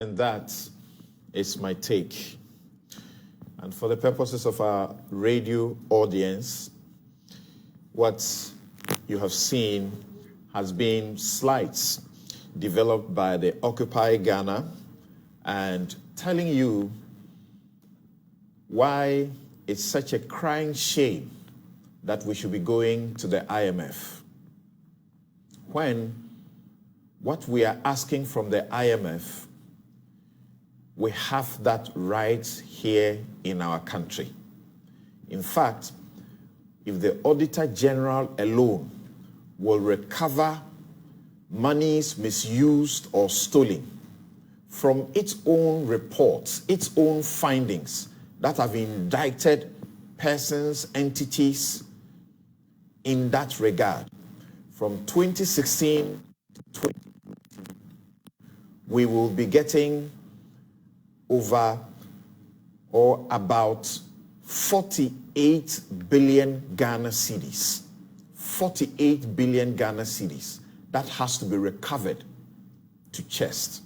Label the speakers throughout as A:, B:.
A: And that is my take. And for the purposes of our radio audience, what you have seen has been slides developed by the Occupy Ghana and telling you why it's such a crying shame that we should be going to the IMF when what we are asking from the IMF, we have that right here in our country. In fact, if the Auditor General alone will recover monies misused or stolen from its own reports, its own findings that have indicted persons, entities in that regard, from 2016 to 2020, we will be getting over or about 48 billion Ghana cedis. 48 billion Ghana cedis. That has to be recovered to chest.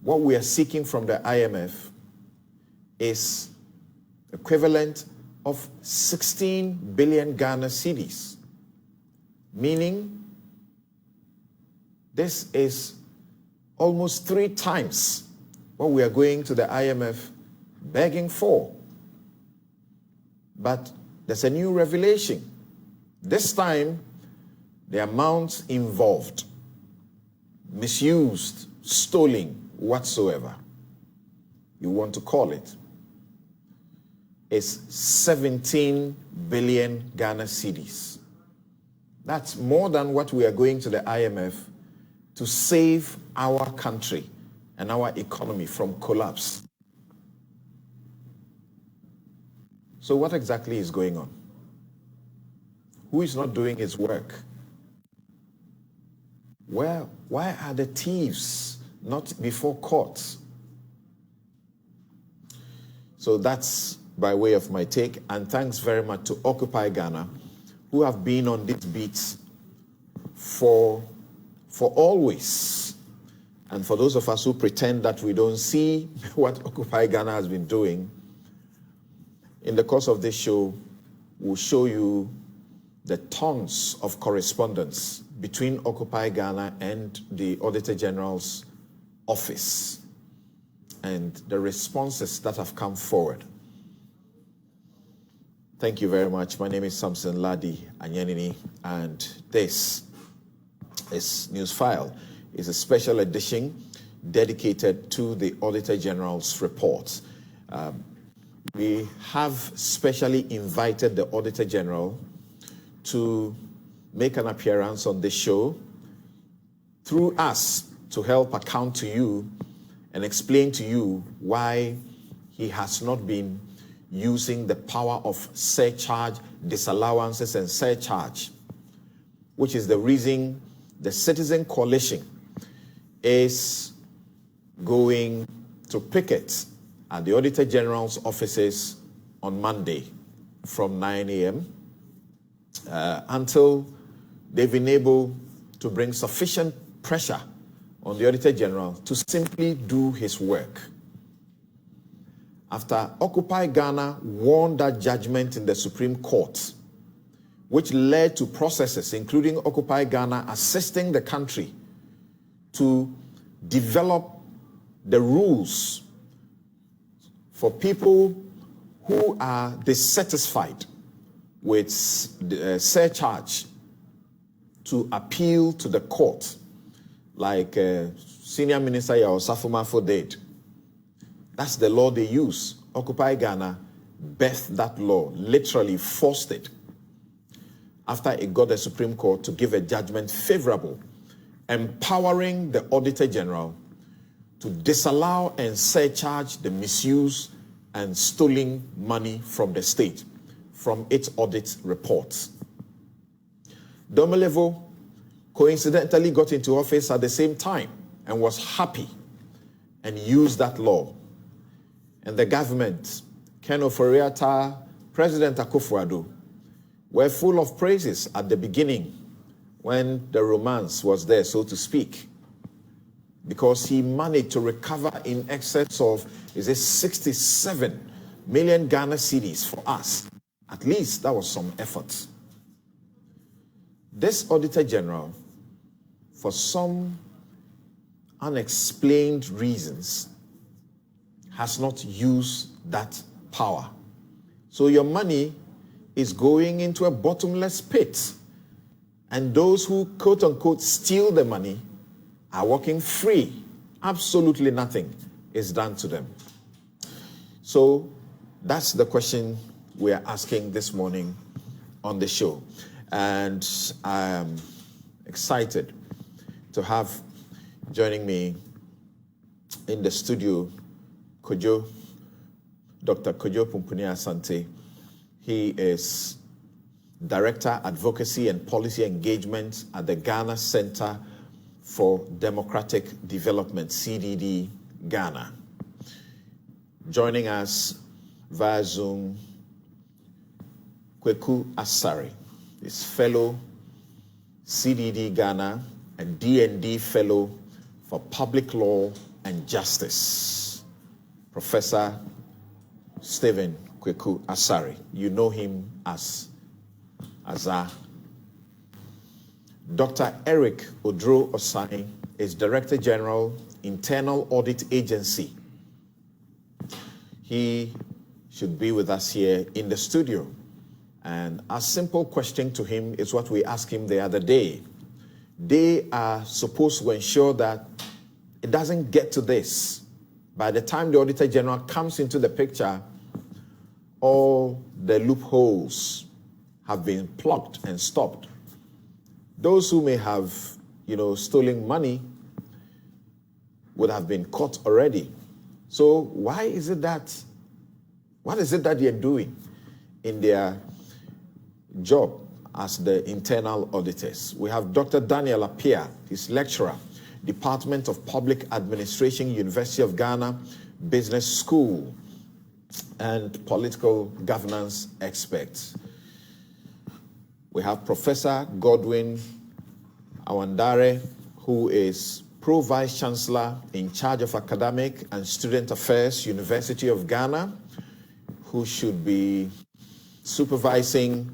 A: What we are seeking from the IMF is equivalent of 16 billion Ghana cedis, meaning this is almost 3 times what we are going to the IMF begging for. But there's a new revelation. This time, the amounts involved, misused, stolen, whatsoever you want to call it, is 17 billion Ghana cedis. That's more than what we are going to the IMF to save our country and our economy from collapse. So what exactly is going on? Who is not doing his work? Why are the thieves not before court? So that's by way of my take, and thanks very much to Occupy Ghana, who have been on these beats for always. And for those of us who pretend that we don't see what Occupy Ghana has been doing, in the course of this show, we'll show you the tons of correspondence between Occupy Ghana and the Auditor General's office and the responses that have come forward. Thank you very much. My name is Samson Lardy Anyenini, and this is Newsfile. It's a special edition dedicated to the Auditor General's report. We have specially invited the Auditor General to make an appearance on this show through us to help account to you and explain to you why he has not been using the power of surcharge, disallowances, and surcharge, which is the reason the Citizen Coalition is going to picket at the Auditor General's offices on Monday from 9 a.m. Until they've been able to bring sufficient pressure on the Auditor General to simply do his work. After Occupy Ghana won that judgment in the Supreme Court, which led to processes, including Occupy Ghana assisting the country to develop the rules for people who are dissatisfied with surcharge to appeal to the court, like Senior Minister Yao Safumafo did. That's the law they use. Occupy Ghana birthed that law, literally forced it, after it got the Supreme Court to give a judgment favorable, empowering the Auditor General to disallow and surcharge the misuse and stolen money from the state from its audit reports. Domelevo coincidentally got into office at the same time and was happy and used that law. And the government, Ken Ofori-Atta, President Akufo-Addo, were full of praises at the beginning when the romance was there, so to speak. because he managed to recover in excess of, is it 67 million Ghana cedis for us. At least that was some effort. This Auditor General, for some unexplained reasons, has not used that power. So your money is going into a bottomless pit. And those who, quote unquote, steal the money are walking free. Absolutely nothing is done to them. So that's the question we are asking this morning on the show. And I am excited to have joining me in the studio Dr. Kojo Pumpuni Asante. He is Director, Advocacy and Policy Engagement at the Ghana Center for Democratic Development, CDD, Ghana. Joining us via Zoom, Kweku Asare is fellow CDD Ghana and D&D fellow for Public Law and Justice, Professor Stephen Kweku Asare. You know him as Azar. Dr. Eric Odro Osai is Director General, Internal Audit Agency. He should be with us here in the studio. And a simple question to him is what we asked him the other day. They are supposed to ensure that it doesn't get to this. By the time the Auditor General comes into the picture, all the loopholes have been plugged and stopped. Those who may have, stolen money would have been caught already. So what is it that they're doing in their job as the internal auditors? We have Dr. Daniel Appiah, he's lecturer, Department of Public Administration, University of Ghana, Business School, and political governance expert. We have Professor Godwin Awandare, who is Pro-Vice Chancellor in charge of Academic and Student Affairs, University of Ghana, who should be supervising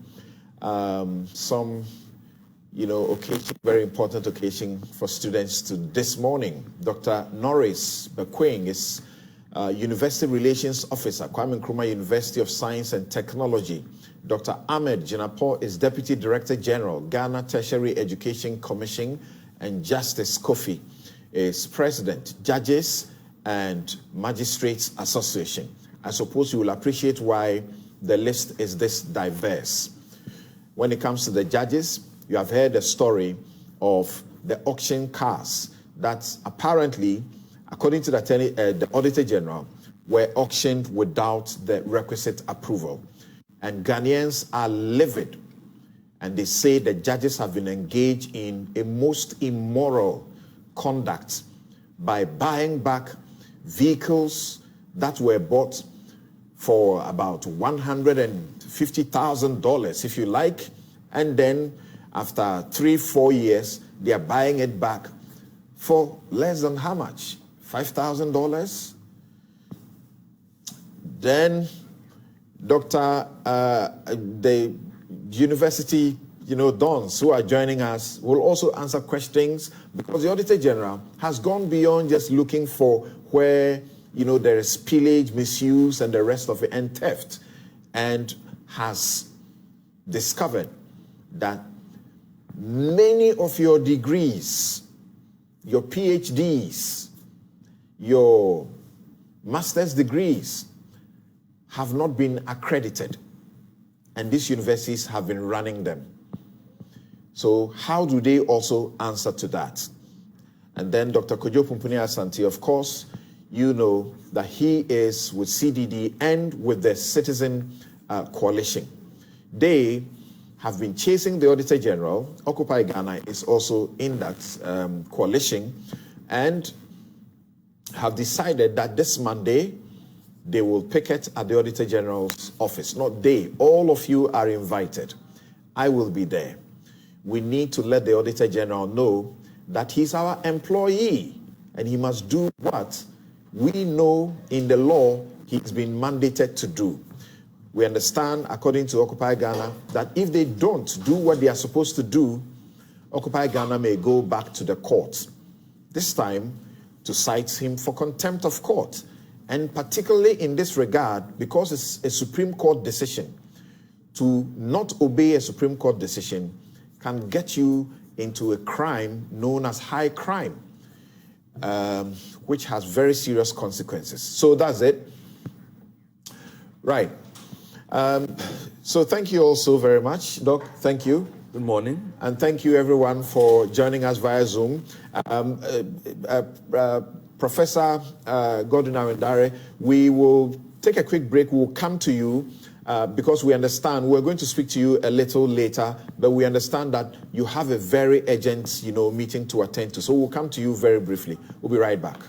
A: some, occasion, very important occasion for students to this morning. Dr. Norris Bekwing is University Relations Officer, Kwame Nkrumah University of Science and Technology. Dr. Ahmed Jinapo is Deputy Director General, Ghana Tertiary Education Commission, and Justice Kofi is President, Judges and Magistrates Association. I suppose you will appreciate why the list is this diverse. When it comes to the judges, you have heard the story of the auction cars that apparently, according to the Auditor General, were auctioned without the requisite approval. And Ghanaians are livid, and they say the judges have been engaged in a most immoral conduct by buying back vehicles that were bought for about $150,000, if you like, and then after 3-4 years, they are buying it back for less than how much? $5,000? Then the university, dons who are joining us will also answer questions, because the Auditor General has gone beyond just looking for where, there is pillage, misuse, and the rest of it, and theft, and has discovered that many of your degrees, your PhDs, your master's degrees have not been accredited, and these universities have been running them. So how do they also answer to that? And then Dr. Kojo Pumpuni Asante, of course, you know that he is with CDD and with the Citizen Coalition. They have been chasing the Auditor General. Occupy Ghana is also in that coalition, and have decided that this Monday, they will picket at the Auditor General's office. Not they, all of you are invited. I will be there. We need to let the Auditor General know that he's our employee, and he must do what we know in the law he's been mandated to do. We understand, according to Occupy Ghana, that if they don't do what they are supposed to do, Occupy Ghana may go back to the court, this time to cite him for contempt of court. And particularly in this regard, because it's a Supreme Court decision, to not obey a Supreme Court decision can get you into a crime known as high crime, which has very serious consequences. So that's it. Right. So thank you all so very much. Doc, thank you.
B: Good morning.
A: And thank you everyone for joining us via Zoom. Professor Godwin Awendare, we will take a quick break. We'll come to you because we understand we're going to speak to you a little later, but we understand that you have a very urgent, meeting to attend to. So we'll come to you very briefly. We'll be right back.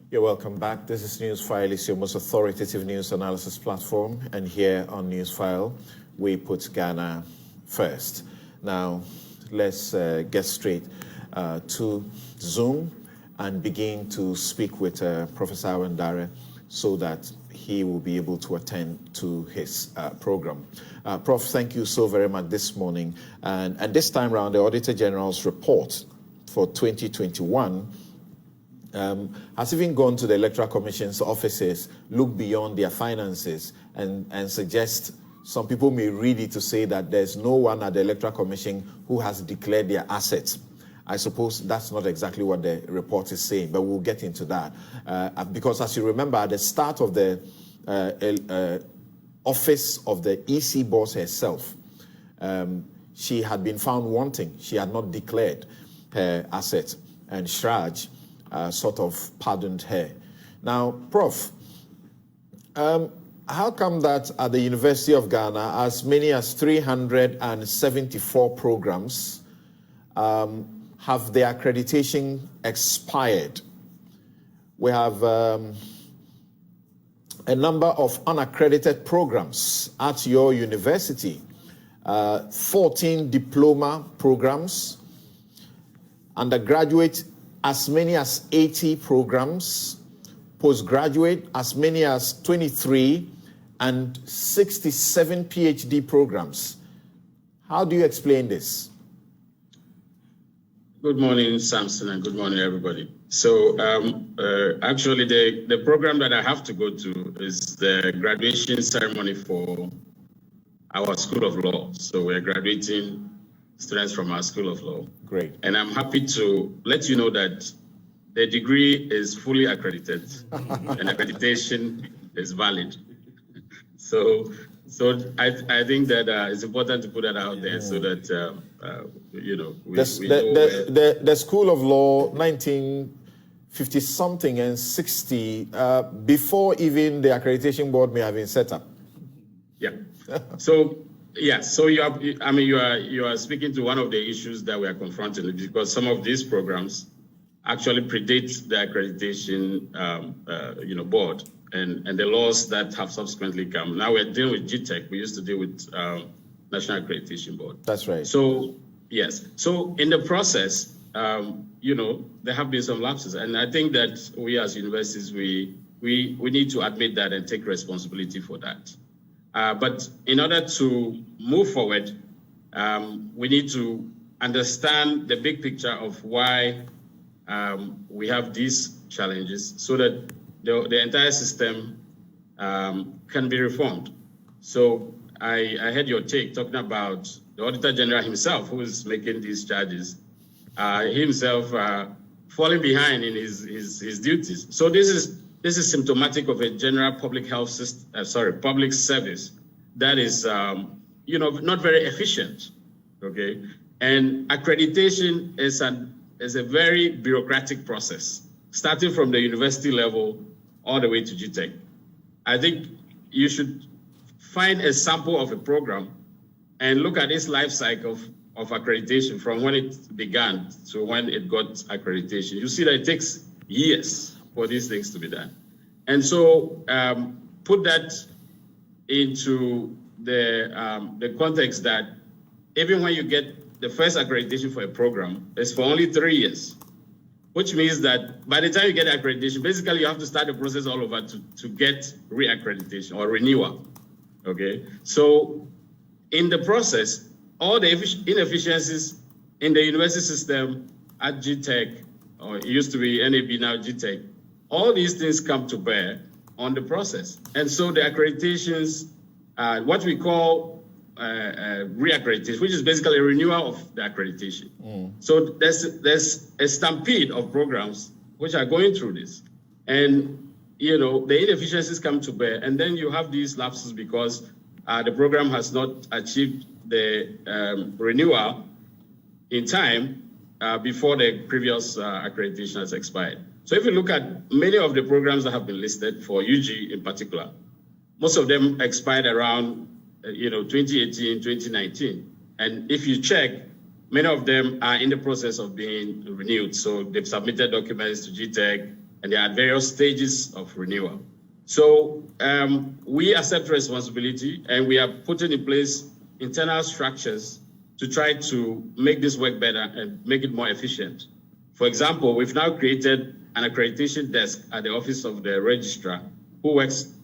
A: You're welcome back. This is Newsfile. It's your most authoritative news analysis platform. And here on Newsfile, we put Ghana first. Now, let's get straight to Zoom and begin to speak with Professor Awendare so that he will be able to attend to his program. Prof, thank you so very much this morning. And this time around, the Auditor General's report for 2021 has even gone to the Electoral Commission's offices, look beyond their finances, and suggest some people may read it to say that there's no one at the Electoral Commission who has declared their assets. I suppose that's not exactly what the report is saying, but we'll get into that. Because as you remember, at the start of the office of the EC boss herself, she had been found wanting. She had not declared her assets, and Shraj sort of pardoned her. Now, Prof, how come that at the University of Ghana, as many as 374 programs have their accreditation expired? We have a number of unaccredited programs at your university, 14 diploma programs, undergraduate as many as 80 programs, postgraduate as many as 23, and 67 PhD programs. How do you explain this?
C: Good morning, Samson, and good morning, everybody. So actually, the program that I have to go to is the graduation ceremony for our School of Law. So we're graduating students from our School of Law.
A: Great. And
C: I'm happy to let you know that the degree is fully accredited and accreditation is valid. So I think that it's important to put that out there so that, we know.
A: The School of Law, 1950-something and 60, before even the accreditation board may have been set up.
C: Yeah. So you are speaking to one of the issues that we are confronting, because some of these programs actually predate the accreditation board and the laws that have subsequently come. Now we're dealing with GTEC. We used to deal with National Accreditation Board.
A: That's right.
C: So yes. So in the process, there have been some lapses, and I think that we as universities we need to admit that and take responsibility for that. But in order to move forward, we need to understand the big picture of why we have these challenges so that the entire system can be reformed. So I heard your take talking about the Auditor General himself, who is making these charges, himself falling behind in his duties. So this is symptomatic of a general public health public service that is, not very efficient. Okay, and accreditation is a very bureaucratic process, starting from the university level all the way to GTEC. I think you should find a sample of a program and look at its life cycle of accreditation from when it began to when it got accreditation. You see that it takes years for these things to be done. And so put that into the context that even when you get the first accreditation for a program is for only 3 years, which means that by the time you get accreditation, basically you have to start the process all over to get re-accreditation or renewal, okay? So in the process, all the inefficiencies in the university system at GTech, or it used to be NAB, now GTech, all these things come to bear on the process. And so the accreditations, what we call re-accreditation, which is basically a renewal of the accreditation. So there's a stampede of programs which are going through this. And, you know, the inefficiencies come to bear, and then you have these lapses because the program has not achieved the renewal in time before the previous accreditation has expired. So if you look at many of the programs that have been listed for UG in particular, most of them expired around 2018, 2019. And if you check, many of them are in the process of being renewed. So they've submitted documents to GTech and they are at various stages of renewal. So we accept responsibility and we are putting in place internal structures to try to make this work better and make it more efficient. For example, we've now created an accreditation desk at the office of the registrar who works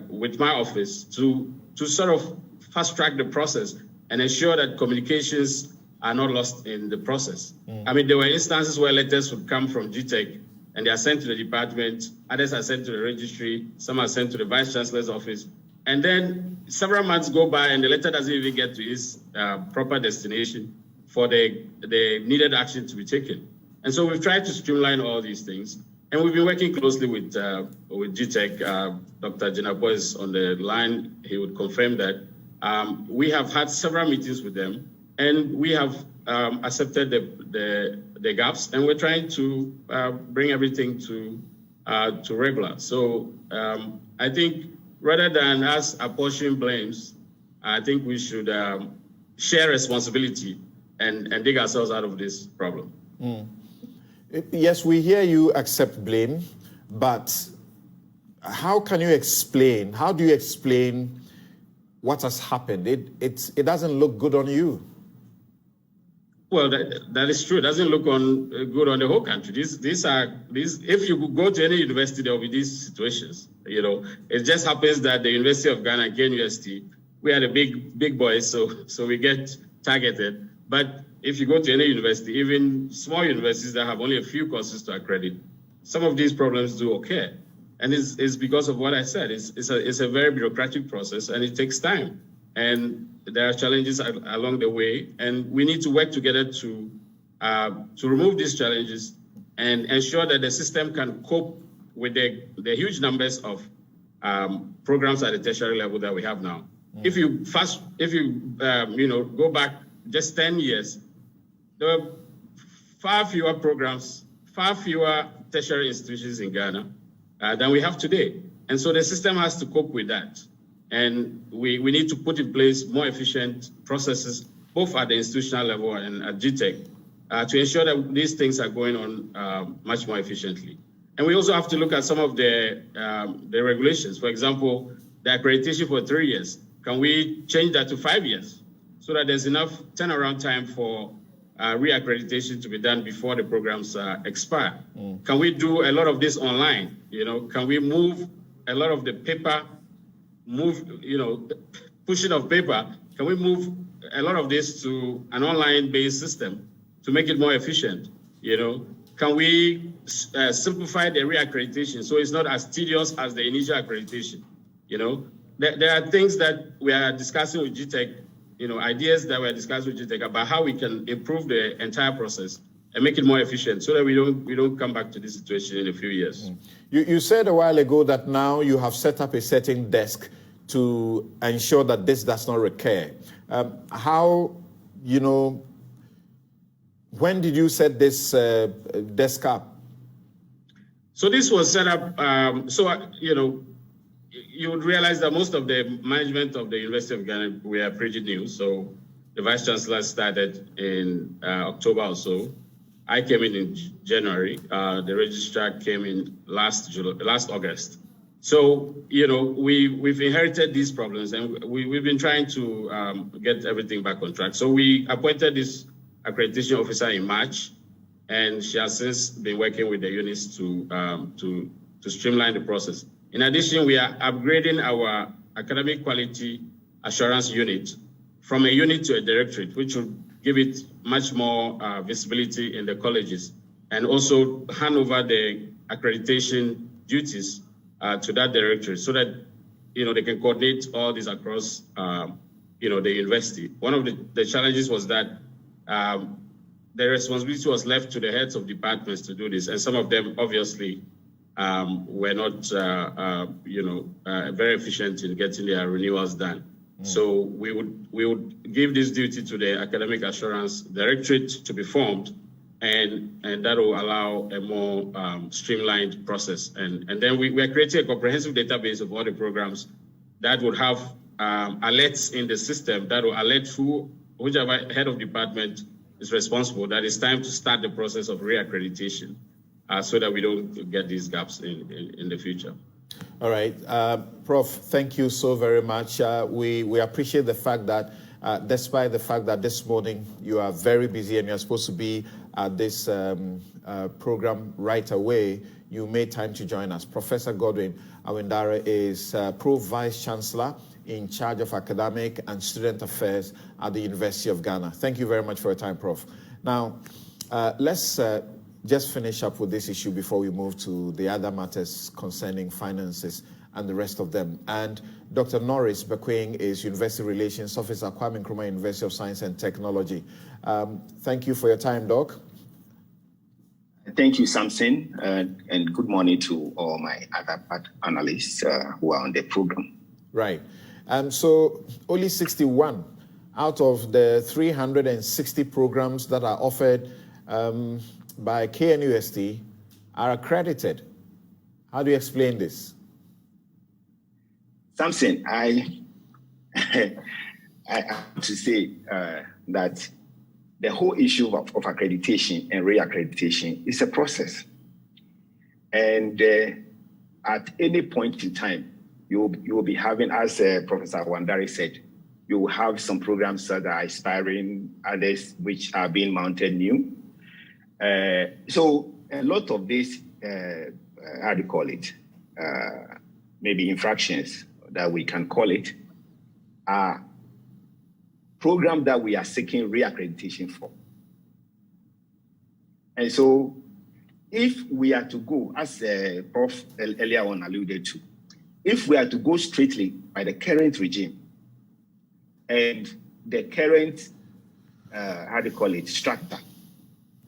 C: with my office to sort of fast track the process and ensure that communications are not lost in the process. I mean, there were instances where letters would come from GTech and they are sent to the department, others are sent to the registry, some are sent to the vice chancellor's office. And then several months go by and the letter doesn't even get to its proper destination for the needed action to be taken. And so we've tried to streamline all these things. And we've been working closely with GTech. Dr. Jinabo is on the line. He would confirm that. We have had several meetings with them and we have accepted the gaps and we're trying to bring everything to regular. So I think rather than us apportioning blames, I think we should share responsibility and dig ourselves out of this problem.
A: Yes, we hear you accept blame, but how do you explain what has happened? It doesn't look good on you.
C: Well, that is true. It doesn't look good on the whole country. If you go to any university, there will be these situations. You know, it just happens that the University of Ghana, KNUST, we are the big boys, so we get targeted. But if you go to any university, even small universities that have only a few courses to accredit, some of these problems do occur. And it's because of what I said. It's a very bureaucratic process and it takes time. And there are challenges along the way. And we need to work together to remove these challenges and ensure that the system can cope with the huge numbers of programs at the tertiary level that we have now. If you go back just 10 years, there were far fewer programs, far fewer tertiary institutions in Ghana than we have today. And so the system has to cope with that. And we need to put in place more efficient processes, both at the institutional level and at GTech, to ensure that these things are going on much more efficiently. And we also have to look at some of the regulations. For example, the accreditation for 3 years. Can we change that to 5 years so that there's enough turnaround time for re-accreditation to be done before the programs expire? Can we do a lot of this online? Can we move a lot of the paper, pushing of paper? Can we move a lot of this to an online-based system to make it more efficient? Can we simplify the re-accreditation so it's not as tedious as the initial accreditation? There are things that we are discussing with GTech, ideas that we're discussing with GTech about how we can improve the entire process and make it more efficient so that we don't come back to this situation in a few years.
A: You said a while ago that now you have set up a certain desk to ensure that this does not recur. When did you set this desk up?
C: So this was set up, you would realize that most of the management of the University of Ghana, we are pretty new. So the Vice Chancellor started in October or so. I came in January. The registrar came in last August. So, we've inherited these problems, and we've been trying to get everything back on track. So we appointed this accreditation officer in March, and she has since been working with the units to streamline the process. In addition, we are upgrading our academic quality assurance unit from a unit to a directorate, which will give it much more visibility in the colleges, and also hand over the accreditation duties to that directorate, so that they can coordinate all this across the university. One of the challenges was that the responsibility was left to the heads of departments to do this, and some of them obviously were not very efficient in getting their renewals done. So we would give this duty to the academic assurance directorate to be formed, and that will allow a more streamlined process. And then we are creating a comprehensive database of all the programs that would have alerts in the system that will alert whichever head of department is responsible that it's time to start the process of reaccreditation, so that we don't get these gaps in the future.
A: All right. Prof, thank you so very much. We appreciate the fact that despite the fact that this morning you are very busy and you're supposed to be at this program right away, you made time to join us. Professor Godwin Awindare is Pro Vice Chancellor in charge of academic and student affairs at the University of Ghana. Thank you very much for your time, Prof. Now, let's just finish up with this issue before we move to the other matters concerning finances and the rest of them. And Dr. Norris Bekwing is University Relations Officer, Kwame Nkrumah University of Science and Technology. Thank you for your time, Doc.
B: Thank you, Samson, and good morning to all my other panelists who are on the program.
A: Right. So only 61 out of the 360 programs that are offered by KNUST are accredited. How do you explain this?
B: Samson, I have to say that the whole issue of accreditation and reaccreditation is a process. And at any point in time, you will be having, as Professor Wandari said, you will have some programs that are expiring, others which are being mounted new. So a lot of these, maybe infractions that we can call it, are programs that we are seeking reaccreditation for. And so if we are to go, as Prof earlier on alluded to, if we are to go straightly by the current regime and the current, structure,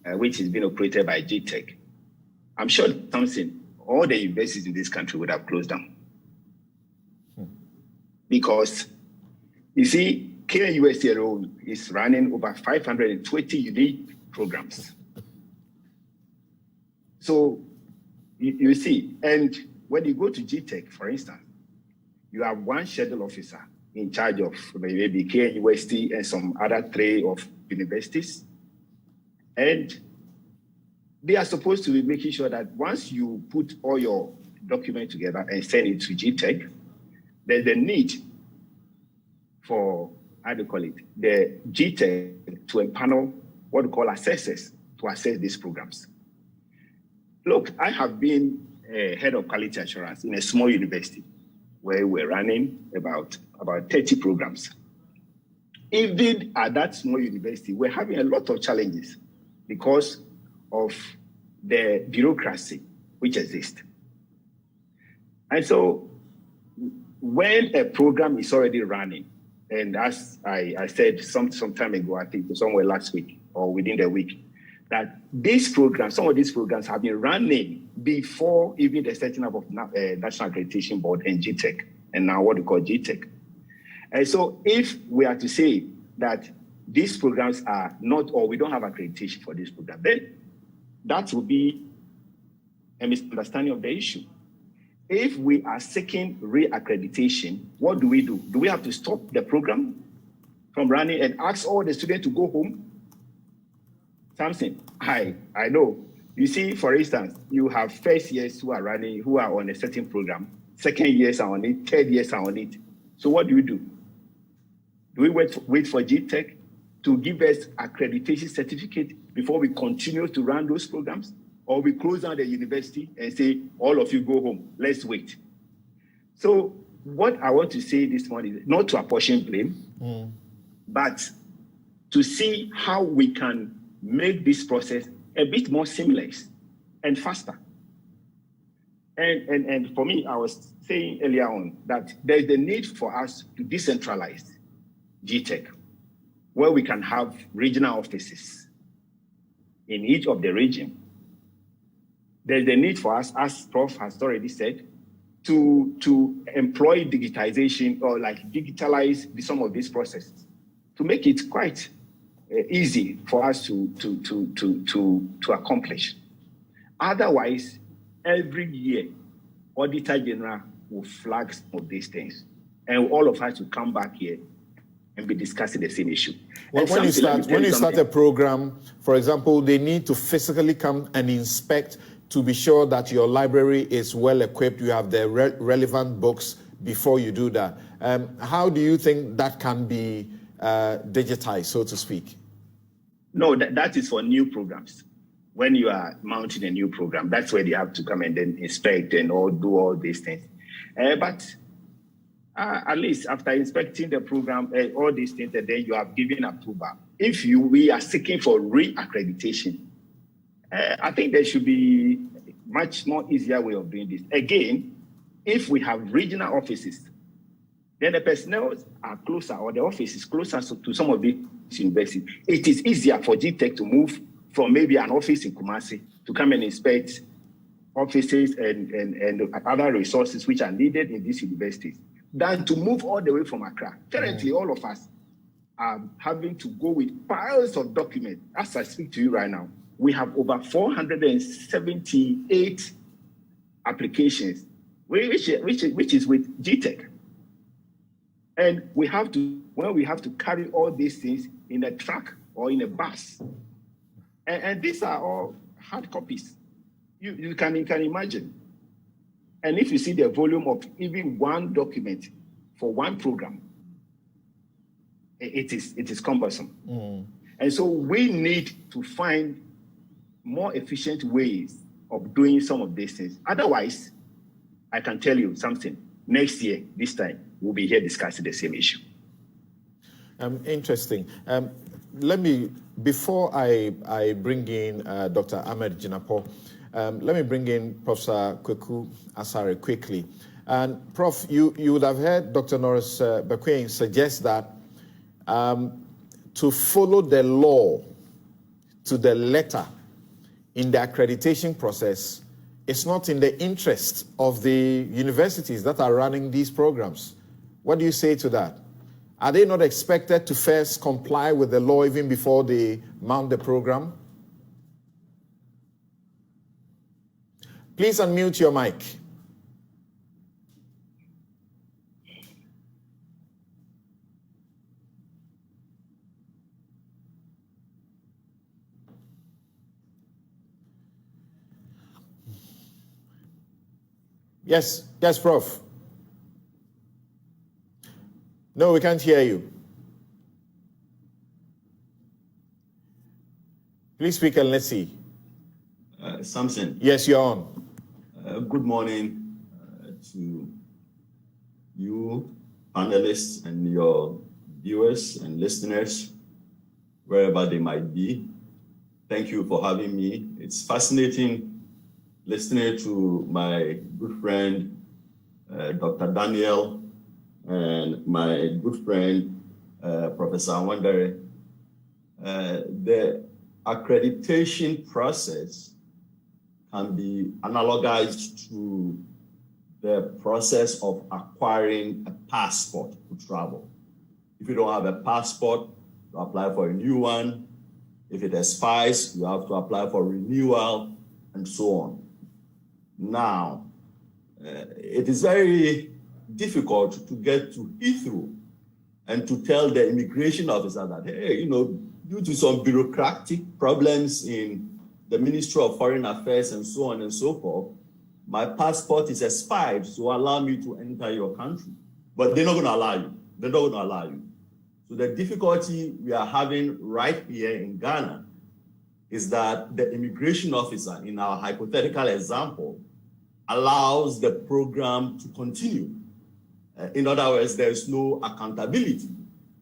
B: which is being operated by GTEC, I'm sure something, all the universities in this country would have closed down. Because, you see, KNUST alone is running over 520 unique programs. So, you see, and when you go to GTEC, for instance, you have one schedule officer in charge of maybe KNUST and some other 3 of universities. And they are supposed to be making sure that once you put all your documents together and send it to GTEC, there's a need for, the GTEC to empanel what we call assessors to assess these programs. Look, I have been head of quality assurance in a small university where we're running about 30 programs. Even at that small university, we're having a lot of challenges because of the bureaucracy which exists. And so when a program is already running, and as I said some time ago, I think somewhere last week or within the week, that these programs, some of these programs have been running before even the setting up of National Accreditation Board and GTEC, and now what we call GTEC. And so if we are to say that these programs are not, or we don't have accreditation for this program, then that will be a misunderstanding of the issue. If we are seeking reaccreditation, what do we do? Do we have to stop the program from running and ask all the students to go home? Something, I know. You see, for instance, you have first years who are running, who are on a certain program, second years are on it, third years are on it. So what do? Do we wait for GTech to give us accreditation certificate before we continue to run those programs? Or we close down the university and say, all of you go home, let's wait. So what I want to say this morning is not to apportion blame, but to see how we can make this process a bit more seamless and faster. And for me, I was saying earlier on that there's the need for us to decentralize GTech, where we can have regional offices in each of the region. There's the need for us, as Prof has already said, to employ digitization or like digitalize some of these processes to make it quite easy for us to accomplish. Otherwise, every year, Auditor General will flag some of these things, and all of us will come back here and be discussing the same issue.
A: Well, when you start a program, for example, they need to physically come and inspect to be sure that your library is well equipped, you have the relevant books before you do that. How do you think that can be digitized, so to speak?
B: No, that is for new programs. When you are mounting a new program, that's where they have to come and then inspect and do all these things. But at least after inspecting the program, all these things, and then you have given approval. If we are seeking for re-accreditation, I think there should be much more easier way of doing this. Again, if we have regional offices, then the personnel are closer, or the office is closer to some of these universities. It is easier for GTech to move from maybe an office in Kumasi to come and inspect offices and other resources which are needed in these universities than to move all the way from Accra. Currently, all of us are having to go with piles of documents. As I speak to you right now, we have over 478 applications, which is with GTech. And when we have to carry all these things in a truck or in a bus. And these are all hard copies. You can imagine. And if you see the volume of even one document for one program, it is cumbersome. And so we need to find more efficient ways of doing some of these things. Otherwise, I can tell you something. Next year, this time, we'll be here discussing the same issue.
A: Interesting. Let me, before I bring in Dr. Ahmed Jinapor, let me bring in Professor Kweku Asare quickly. And Prof, you would have heard Dr. Norris Bequain suggest that to follow the law to the letter in the accreditation process is not in the interest of the universities that are running these programs. What do you say to that? Are they not expected to first comply with the law even before they mount the program? Please unmute your mic. Yes, Prof. No, we can't hear you. Please speak and let's see.
D: Samson.
A: Yes, you're on.
D: Good morning to you, panelists, and your viewers and listeners, wherever they might be. Thank you for having me. It's fascinating listening to my good friend, Dr. Daniel, and my good friend, Professor Wandere. The accreditation process can be analogized to the process of acquiring a passport to travel. If you don't have a passport, you apply for a new one. If it expires, you have to apply for renewal, and so on. Now, it is very difficult to get to Heathrow and to tell the immigration officer that, hey, due to some bureaucratic problems in the Ministry of Foreign Affairs and so on and so forth, my passport is expired, so allow me to enter your country. But they're not going to allow you. They're not going to allow you. So the difficulty we are having right here in Ghana is that the immigration officer, in our hypothetical example, allows the program to continue. In other words, there is no accountability.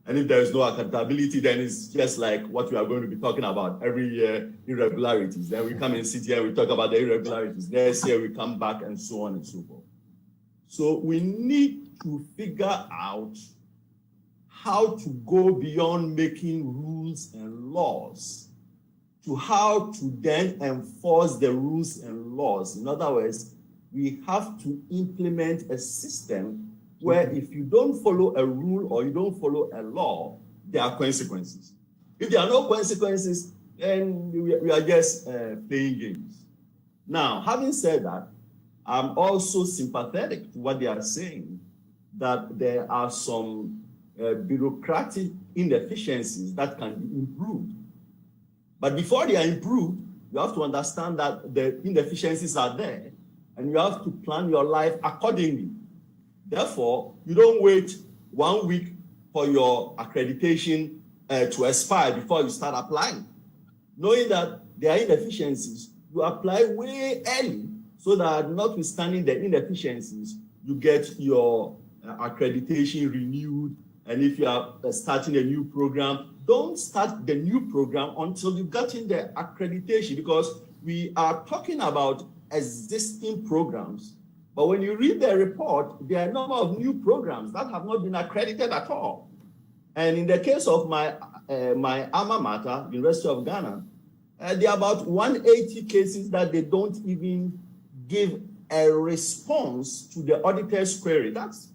D: And if there is no accountability, then it's just like what we are going to be talking about every year, irregularities. Then we come and sit here, we talk about the irregularities. Next year we come back and so on and so forth. So we need to figure out how to go beyond making rules and laws to how to then enforce the rules and laws. In other words, we have to implement a system where if you don't follow a rule or you don't follow a law, there are consequences. If there are no consequences, then we are just playing games. Now, having said that, I'm also sympathetic to what they are saying, that there are some bureaucratic inefficiencies that can be improved. But before they are improved, you have to understand that the inefficiencies are there, and you have to plan your life accordingly. Therefore, you don't wait 1 week for your accreditation to expire before you start applying. Knowing that there are inefficiencies, you apply way early so that notwithstanding the inefficiencies, you get your accreditation renewed. And if you are starting a new program, don't start the new program until you've gotten the accreditation, because we are talking about existing programs. But when you read the report, there are a number of new programs that have not been accredited at all. And in the case of my alma mater, University of Ghana, there are about 180 cases that they don't even give a response to the auditor's query. That's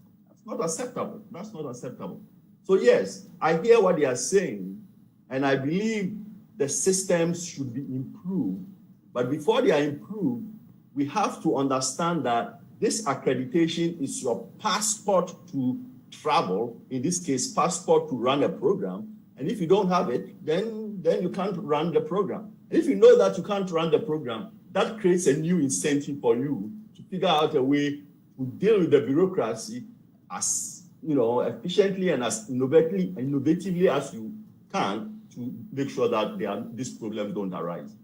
D: not acceptable. That's not acceptable. So yes, I hear what they are saying, and I believe the systems should be improved. But before they are improved, we have to understand that this accreditation is your passport to travel, in this case, passport to run a program. And if you don't have it, then you can't run the program. And if you know that you can't run the program, that creates a new incentive for you to figure out a way to deal with the bureaucracy as efficiently and as innovatively as you can to make sure that these problems don't arise.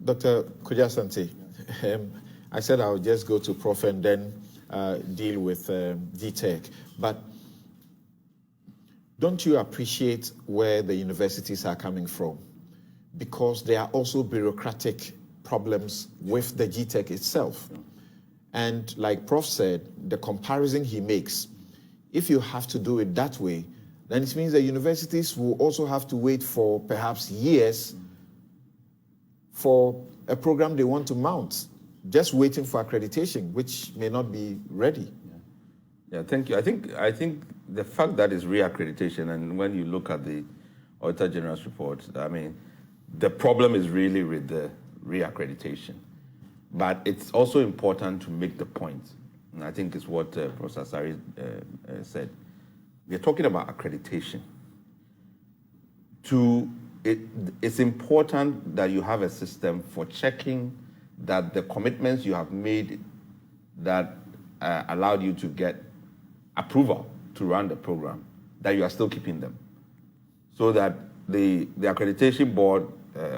A: Dr. Kujasanti, I said I'll just go to Prof and then deal with DTech. But don't you appreciate where the universities are coming from? Because there are also bureaucratic problems with the GTech itself. And like Prof said, the comparison he makes, if you have to do it that way, then it means the universities will also have to wait for perhaps years for a program they want to mount, just waiting for accreditation, which may not be ready.
E: Yeah, thank you. I think the fact that it's reaccreditation, and when you look at the Auditor General's report, I mean, the problem is really with the reaccreditation. But it's also important to make the point, and I think it's what Professor Sari said. We're talking about accreditation. It's important that you have a system for checking that the commitments you have made that allowed you to get approval to run the program, that you are still keeping them. So that the accreditation board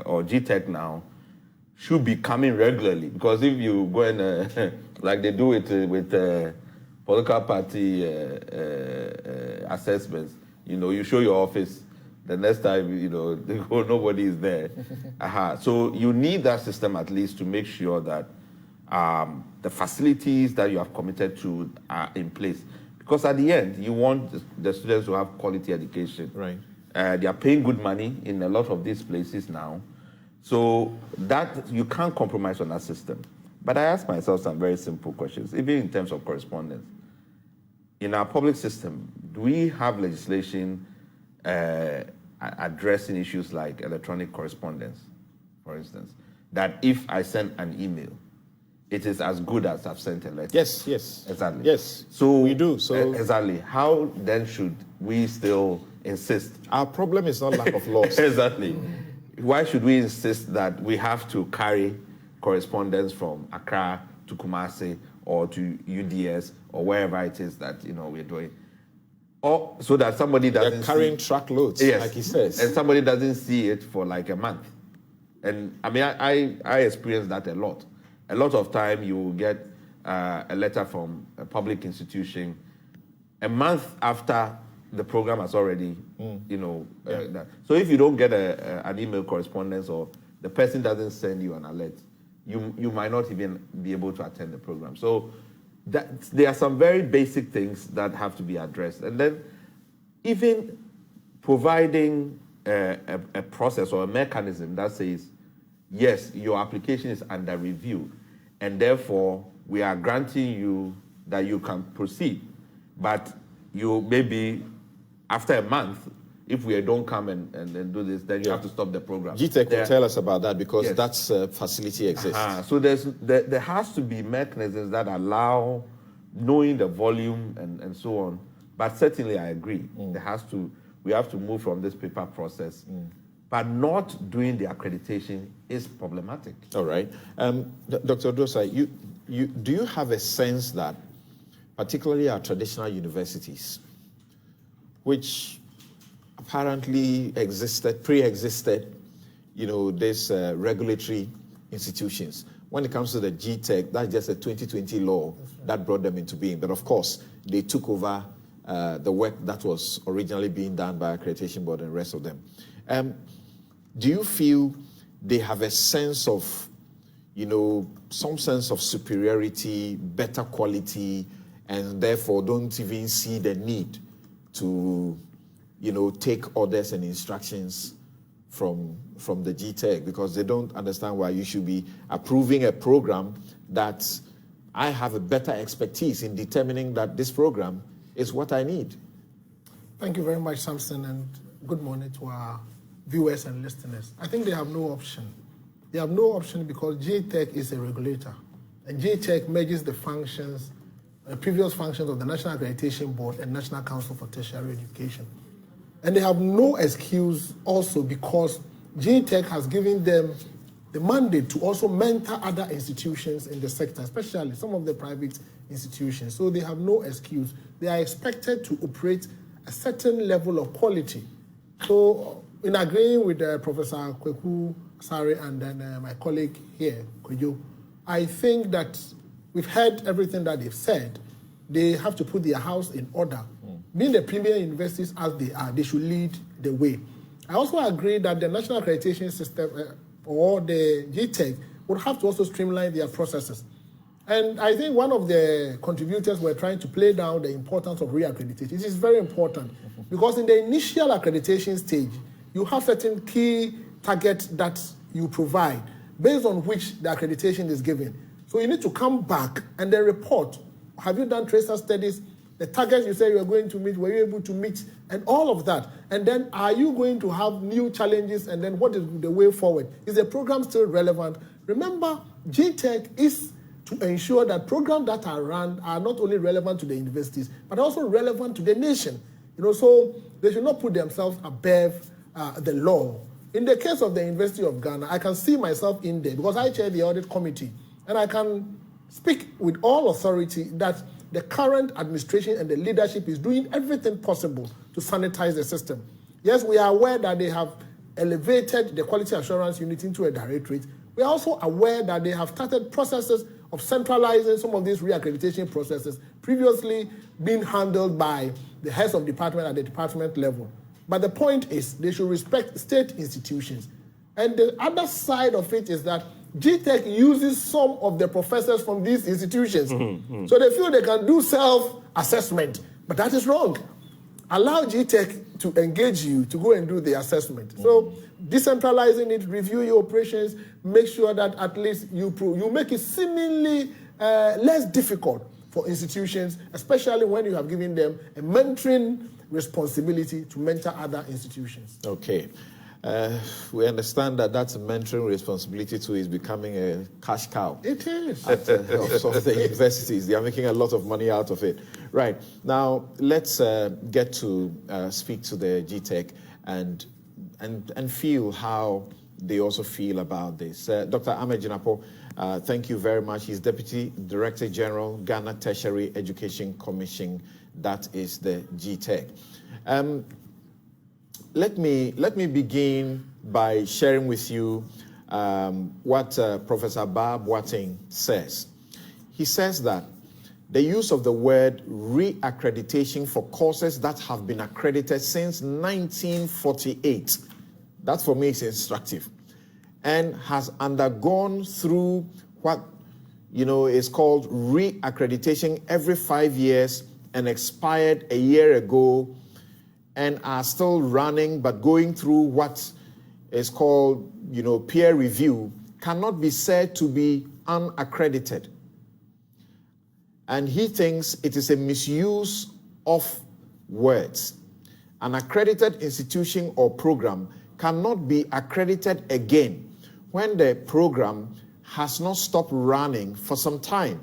E: or GTech now should be coming regularly, because if you go and, like they do it with political party assessments, you show your office, the next time, they go, nobody is there. So you need that system at least to make sure that the facilities that you have committed to are in place. Because at the end, you want the students to have quality education.
A: Right.
E: They are paying good money in a lot of these places now. So that you can't compromise on that system. But I ask myself some very simple questions, even in terms of correspondence. In our public system, do we have legislation addressing issues like electronic correspondence, for instance, that if I send an email, it is as good as I've sent a letter?
A: Yes.
E: Exactly.
A: Yes,
E: so
A: we do. So
E: exactly. How then should we still insist?
A: Our problem is not lack of laws.
E: Exactly. Why should we insist that we have to carry correspondence from Accra to Kumasi or to UDS or wherever it is that we're doing, or so that somebody doesn't.
A: They're carrying truckloads,
E: yes,
A: like he says,
E: and somebody doesn't see it for like a month. And I mean, I experienced that a lot. A lot of time you will get a letter from a public institution a month after the program has already, so if you don't get an email correspondence or the person doesn't send you an alert, you might not even be able to attend the program. So there are some very basic things that have to be addressed. And then even providing a process or a mechanism that says, yes, your application is under review, and therefore we are granting you that you can proceed, but you maybe after a month, if we don't come and do this, then you have to stop the program.
A: GTEC will tell us about that because
E: yes,
A: that facility exists.
E: So there has to be mechanisms that allow knowing the volume and so on. But certainly I agree. We have to move from this paper process. But not doing the accreditation is problematic.
A: All right. Dr. Odosa, do you have a sense that particularly our traditional universities, which apparently pre-existed, these regulatory institutions. When it comes to the GTEC, that's just a 2020 law that brought them into being. But of course, they took over the work that was originally being done by Accreditation Board and the rest of them. Do you feel they have a sense of, some sense of superiority, better quality, and therefore don't even see the need to take orders and instructions from the GTEC because they don't understand why you should be approving a program that I have a better expertise in determining that this program is what I need.
F: Thank you very much, Samson, and good morning to our viewers and listeners. I think they have no option. They have no option because GTEC is a regulator, and GTEC merges the functions, previous functions of the National Accreditation Board and National Council for Tertiary Education. And they have no excuse also because GTEC has given them the mandate to also mentor other institutions in the sector, especially some of the private institutions. So they have no excuse. They are expected to operate a certain level of quality. So in agreeing with Professor Kweku Sari and then my colleague here, Kwejo, I think that we've heard everything that they've said. They have to put their house in order. Being the premier universities as they are, they should lead the way. I also agree that the national accreditation system or the GTEC would have to also streamline their processes. And I think one of the contributors were trying to play down the importance of reaccreditation. It is very important because in the initial accreditation stage, you have certain key targets that you provide based on which the accreditation is given. So you need to come back and then report. Have you done tracer studies? The targets you say you are going to meet, were you able to meet? And all of that. And then are you going to have new challenges? And then what is the way forward? Is the program still relevant? Remember, GTEC is to ensure that programs that are run are not only relevant to the universities, but also relevant to the nation. So they should not put themselves above the law. In the case of the University of Ghana, I can see myself in there because I chair the audit committee, and I can speak with all authority that the current administration and the leadership is doing everything possible to sanitize the system. Yes, we are aware that they have elevated the quality assurance unit into a directorate. We are also aware that they have started processes of centralizing some of these reaccreditation processes previously being handled by the heads of department at the department level. But the point is they should respect state institutions. And the other side of it is that GTEC uses some of the professors from these institutions. So they feel they can do self-assessment, but that is wrong. Allow GTEC to engage you to go and do the assessment. So decentralizing it, review your operations, make sure that at least you make it seemingly less difficult for institutions, especially when you have given them a mentoring responsibility to mentor other institutions.
A: Okay. We understand that that's a mentoring responsibility too is becoming a cash cow.
F: It is.
A: Of the universities. They are making a lot of money out of it. Right. Now, let's get to speak to the GTEC and feel how they also feel about this. Dr. Ahmed Jinapo, thank you very much. He's Deputy Director General, Ghana Tertiary Education Commission. That is the GTEC. Let me begin by sharing with you what Professor Bob Watting says. He says that the use of the word re-accreditation for courses that have been accredited since 1948, that for me is instructive, and has undergone through what is called re-accreditation every 5 years and expired a year ago and are still running but going through what is called peer review, cannot be said to be unaccredited. And he thinks it is a misuse of words. An accredited institution or program cannot be accredited again when the program has not stopped running for some time.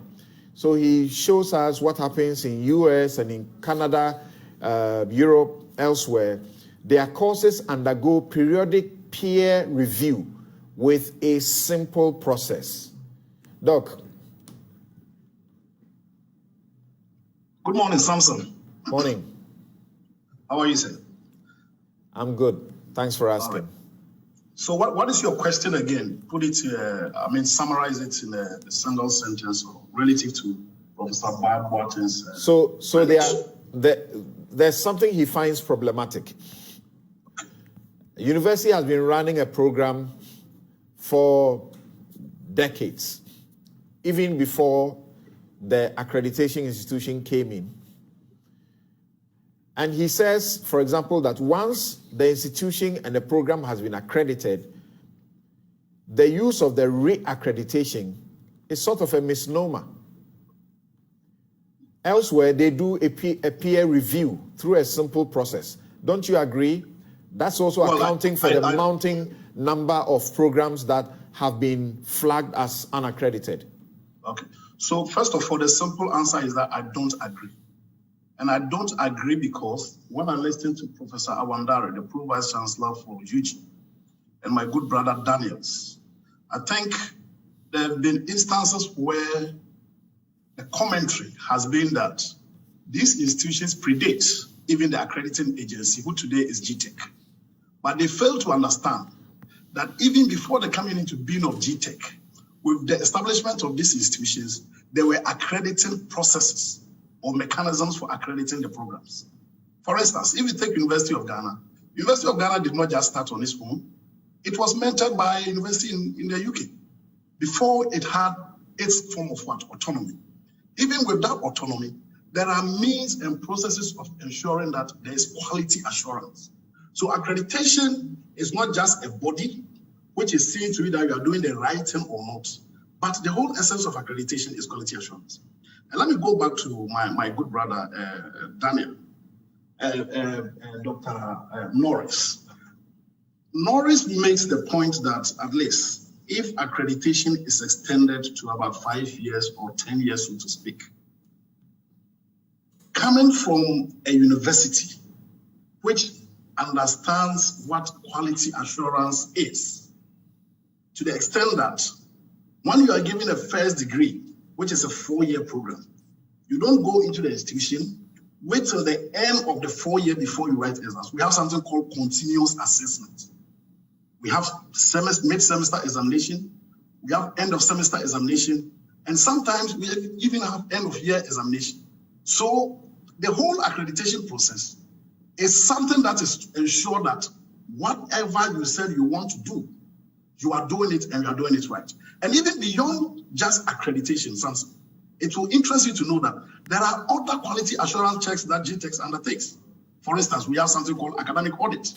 A: So he shows us what happens in US and in Canada, Europe, elsewhere. Their courses undergo periodic peer review with a simple process. Doc.
G: Good morning, Samson.
A: Morning.
G: How are you, sir?
A: I'm good. Thanks for asking.
G: Right. So what is your question again? Put it, summarize it in a single sentence or relative to Professor Bob Watting's.
A: So there's something he finds problematic. The university has been running a program for decades, even before the accreditation institution came in. And he says, for example, that once the institution and the program has been accredited, the use of the re-accreditation is sort of a misnomer. Elsewhere, they do a peer review through a simple process. Don't you agree? That's also accounting for the mounting number of programs that have been flagged as unaccredited.
G: Okay. So first of all, the simple answer is that I don't agree. And I don't agree because when I listened to Professor Awandare, the Pro-Vice Chancellor for UG, and my good brother Daniels, I think there have been instances where the commentary has been that these institutions predate even the accrediting agency, who today is GTEC. But they fail to understand that even before the coming into being of GTEC, with the establishment of these institutions, there were accrediting processes or mechanisms for accrediting the programs. For instance, if you take University of Ghana did not just start on its own. It was mentored by a university in the UK before it had its form of autonomy. Even with that autonomy, there are means and processes of ensuring that there is quality assurance. So accreditation is not just a body which is seen to be that you are doing the right thing or not, but the whole essence of accreditation is quality assurance. And let me go back to my good brother, Daniel, Dr. Norris. Norris makes the point that at least if accreditation is extended to about 5 years or 10 years, so to speak, coming from a university which understands what quality assurance is, to the extent that when you are given a first degree, which is a 4-year program, you don't go into the institution, wait till the end of the 4 year before you write exams. We have something called continuous assessment. We have mid-semester examination, we have end-of-semester examination, and sometimes we even have end-of-year examination. So the whole accreditation process is something that is to ensure that whatever you said you want to do, you are doing it and you are doing it right. And even beyond just accreditation, Samson, it will interest you to know that there are other quality assurance checks that GTEC undertakes. For instance, we have something called academic audit.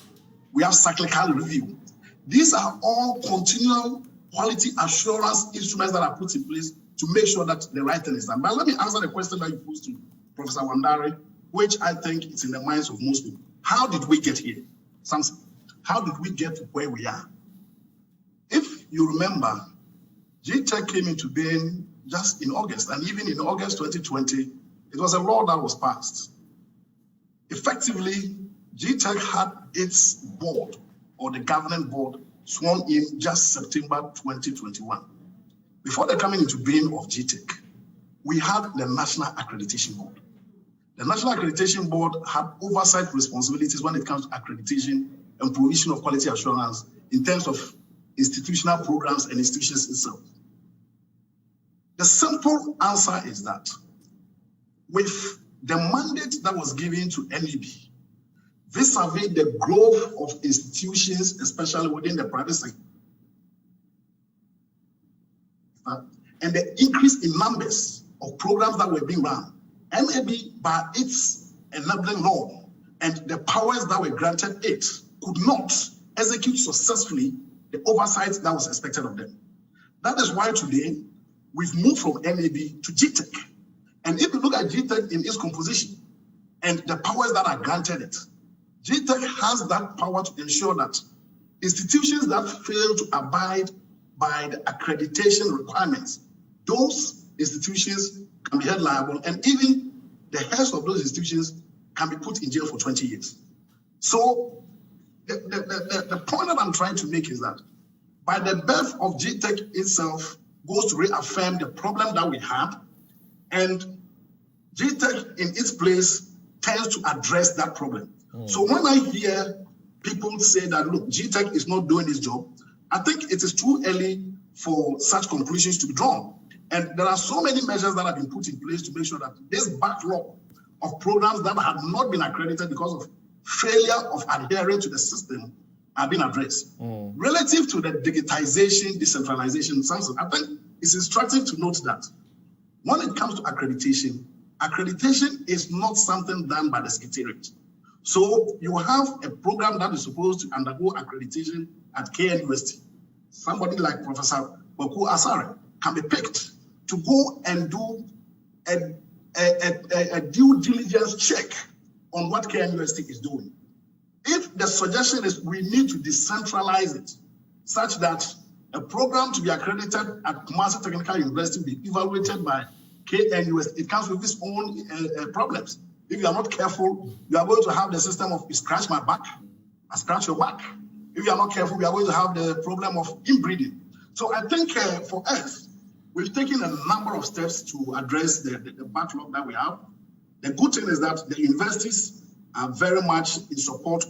G: We have cyclical review. These are all continual quality assurance instruments that are put in place to make sure that the right thing is done. But let me answer the question that you posed to Professor Wandare, which I think is in the minds of most people. How did we get here? Samson, how did we get to where we are? If you remember, GTEC came into being just in August, and even in August 2020, it was a law that was passed. Effectively, GTEC had its board, or the governing board, sworn in just September 2021. Before the coming into being of GTech, we had the National Accreditation Board. The National Accreditation Board had oversight responsibilities when it comes to accreditation and provision of quality assurance in terms of institutional programs and institutions itself. The simple answer is that with the mandate that was given to NEB, vis-a-vis the growth of institutions, especially within the private sector, and the increase in numbers of programs that were being run, NEB, by its enabling law and the powers that were granted it, could not execute successfully the oversight that was expected of them. That is why today we've moved from NEB to GTech. And if you look at GTech in its composition and the powers that are granted it, GTech has that power to ensure that institutions that fail to abide by the accreditation requirements, those institutions can be held liable, and even the heads of those institutions can be put in jail for 20 years. So the point that I'm trying to make is that by the birth of GTech itself goes to reaffirm the problem that we had, and GTech in its place tends to address that problem. So when I hear people say that, look, GTech is not doing its job, I think it is too early for such conclusions to be drawn. And there are so many measures that have been put in place to make sure that this backlog of programs that have not been accredited because of failure of adhering to the system are being addressed. Relative to the digitization, decentralization, Samson, I think it's instructive to note that when it comes to accreditation, accreditation is not something done by the Secretariat. So you have a program that is supposed to undergo accreditation at KNUST. Somebody like Professor Boku Asare can be picked to go and do a due diligence check on what KNUST is doing. If the suggestion is we need to decentralize it such that a program to be accredited at Kumasi Technical University be evaluated by KNUST, it comes with its own problems. If you are not careful, you are going to have the system of scratch my back, I scratch your back. If you are not careful, we are going to have the problem of inbreeding. So I think for us, we've taken a number of steps to address the backlog that we have. The good thing is that the universities are very much in support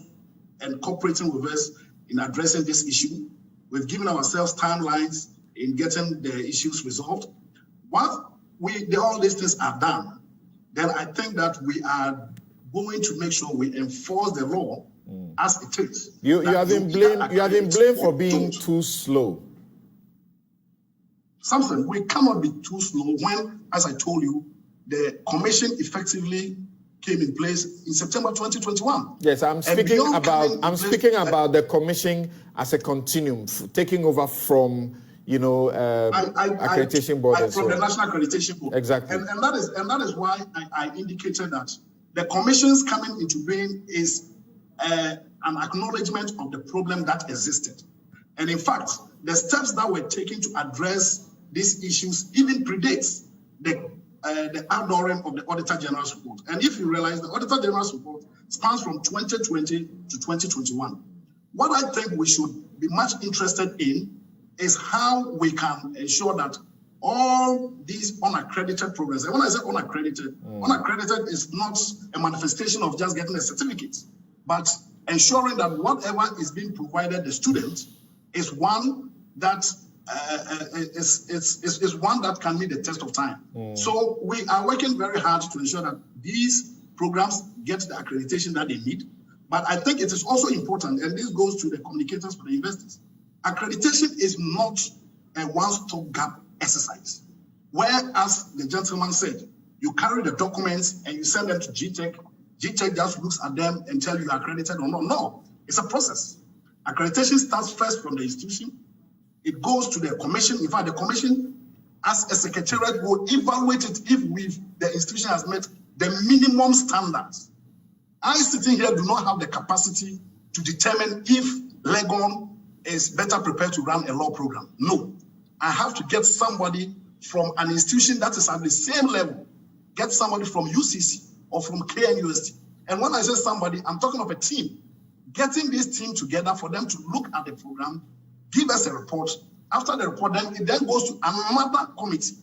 G: and cooperating with us in addressing this issue. We've given ourselves timelines in getting the issues resolved. Once all these things are done, then I think that we are going to make sure we enforce the law as it is.
A: You have been blamed for being too slow.
G: Samson, we cannot be too slow when, as I told you, the commission effectively came in place in September 2021.
A: Yes, I'm speaking about the commission as a continuum, taking over from accreditation board
G: from the National Accreditation Board.
A: Exactly.
G: And that is why I indicated that the commissions coming into being is an acknowledgement of the problem that existed. And in fact, the steps that were taken to address these issues even predates the outdooring of the Auditor General's report. And if you realize, the Auditor General's report spans from 2020 to 2021. What I think we should be much interested in is how we can ensure that all these unaccredited programs, and when I say unaccredited, unaccredited is not a manifestation of just getting a certificate, but ensuring that whatever is being provided the student is one that is one that can meet the test of time. So we are working very hard to ensure that these programs get the accreditation that they need. But I think it is also important, and this goes to the communicators for the investors. Accreditation is not a one-stop gap exercise, where, as the gentleman said, you carry the documents and you send them to GTech. GTech just looks at them and tell you are accredited or not. No, it's a process. Accreditation starts first from the institution. It goes to the commission. In fact, the commission, as a secretariat, will evaluate it if the institution has met the minimum standards. I, sitting here, do not have the capacity to determine if Legon is better prepared to run a law program. No, I have to get somebody from an institution that is at the same level, get somebody from UCC or from KNUST. And when I say somebody, I'm talking of a team. Getting this team together for them to look at the program give us a report. After the report, then it then goes to another committee,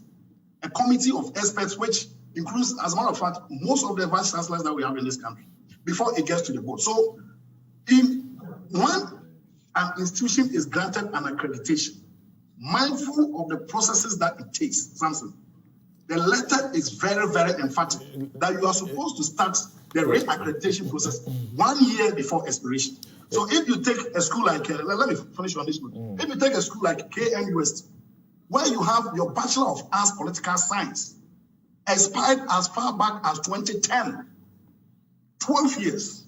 G: a committee of experts, which includes, as a matter of fact, most of the vice chancellors that we have in this country, before it gets to the board. So when an institution is granted an accreditation, mindful of the processes that it takes, Samson, the letter is very, very emphatic that you are supposed to start the re-accreditation process 1 year before expiration. So if you take a school like, let me finish on this one. If you take a school like KNUST, where you have your Bachelor of Arts Political Science, expired as far back as 2010, 12 years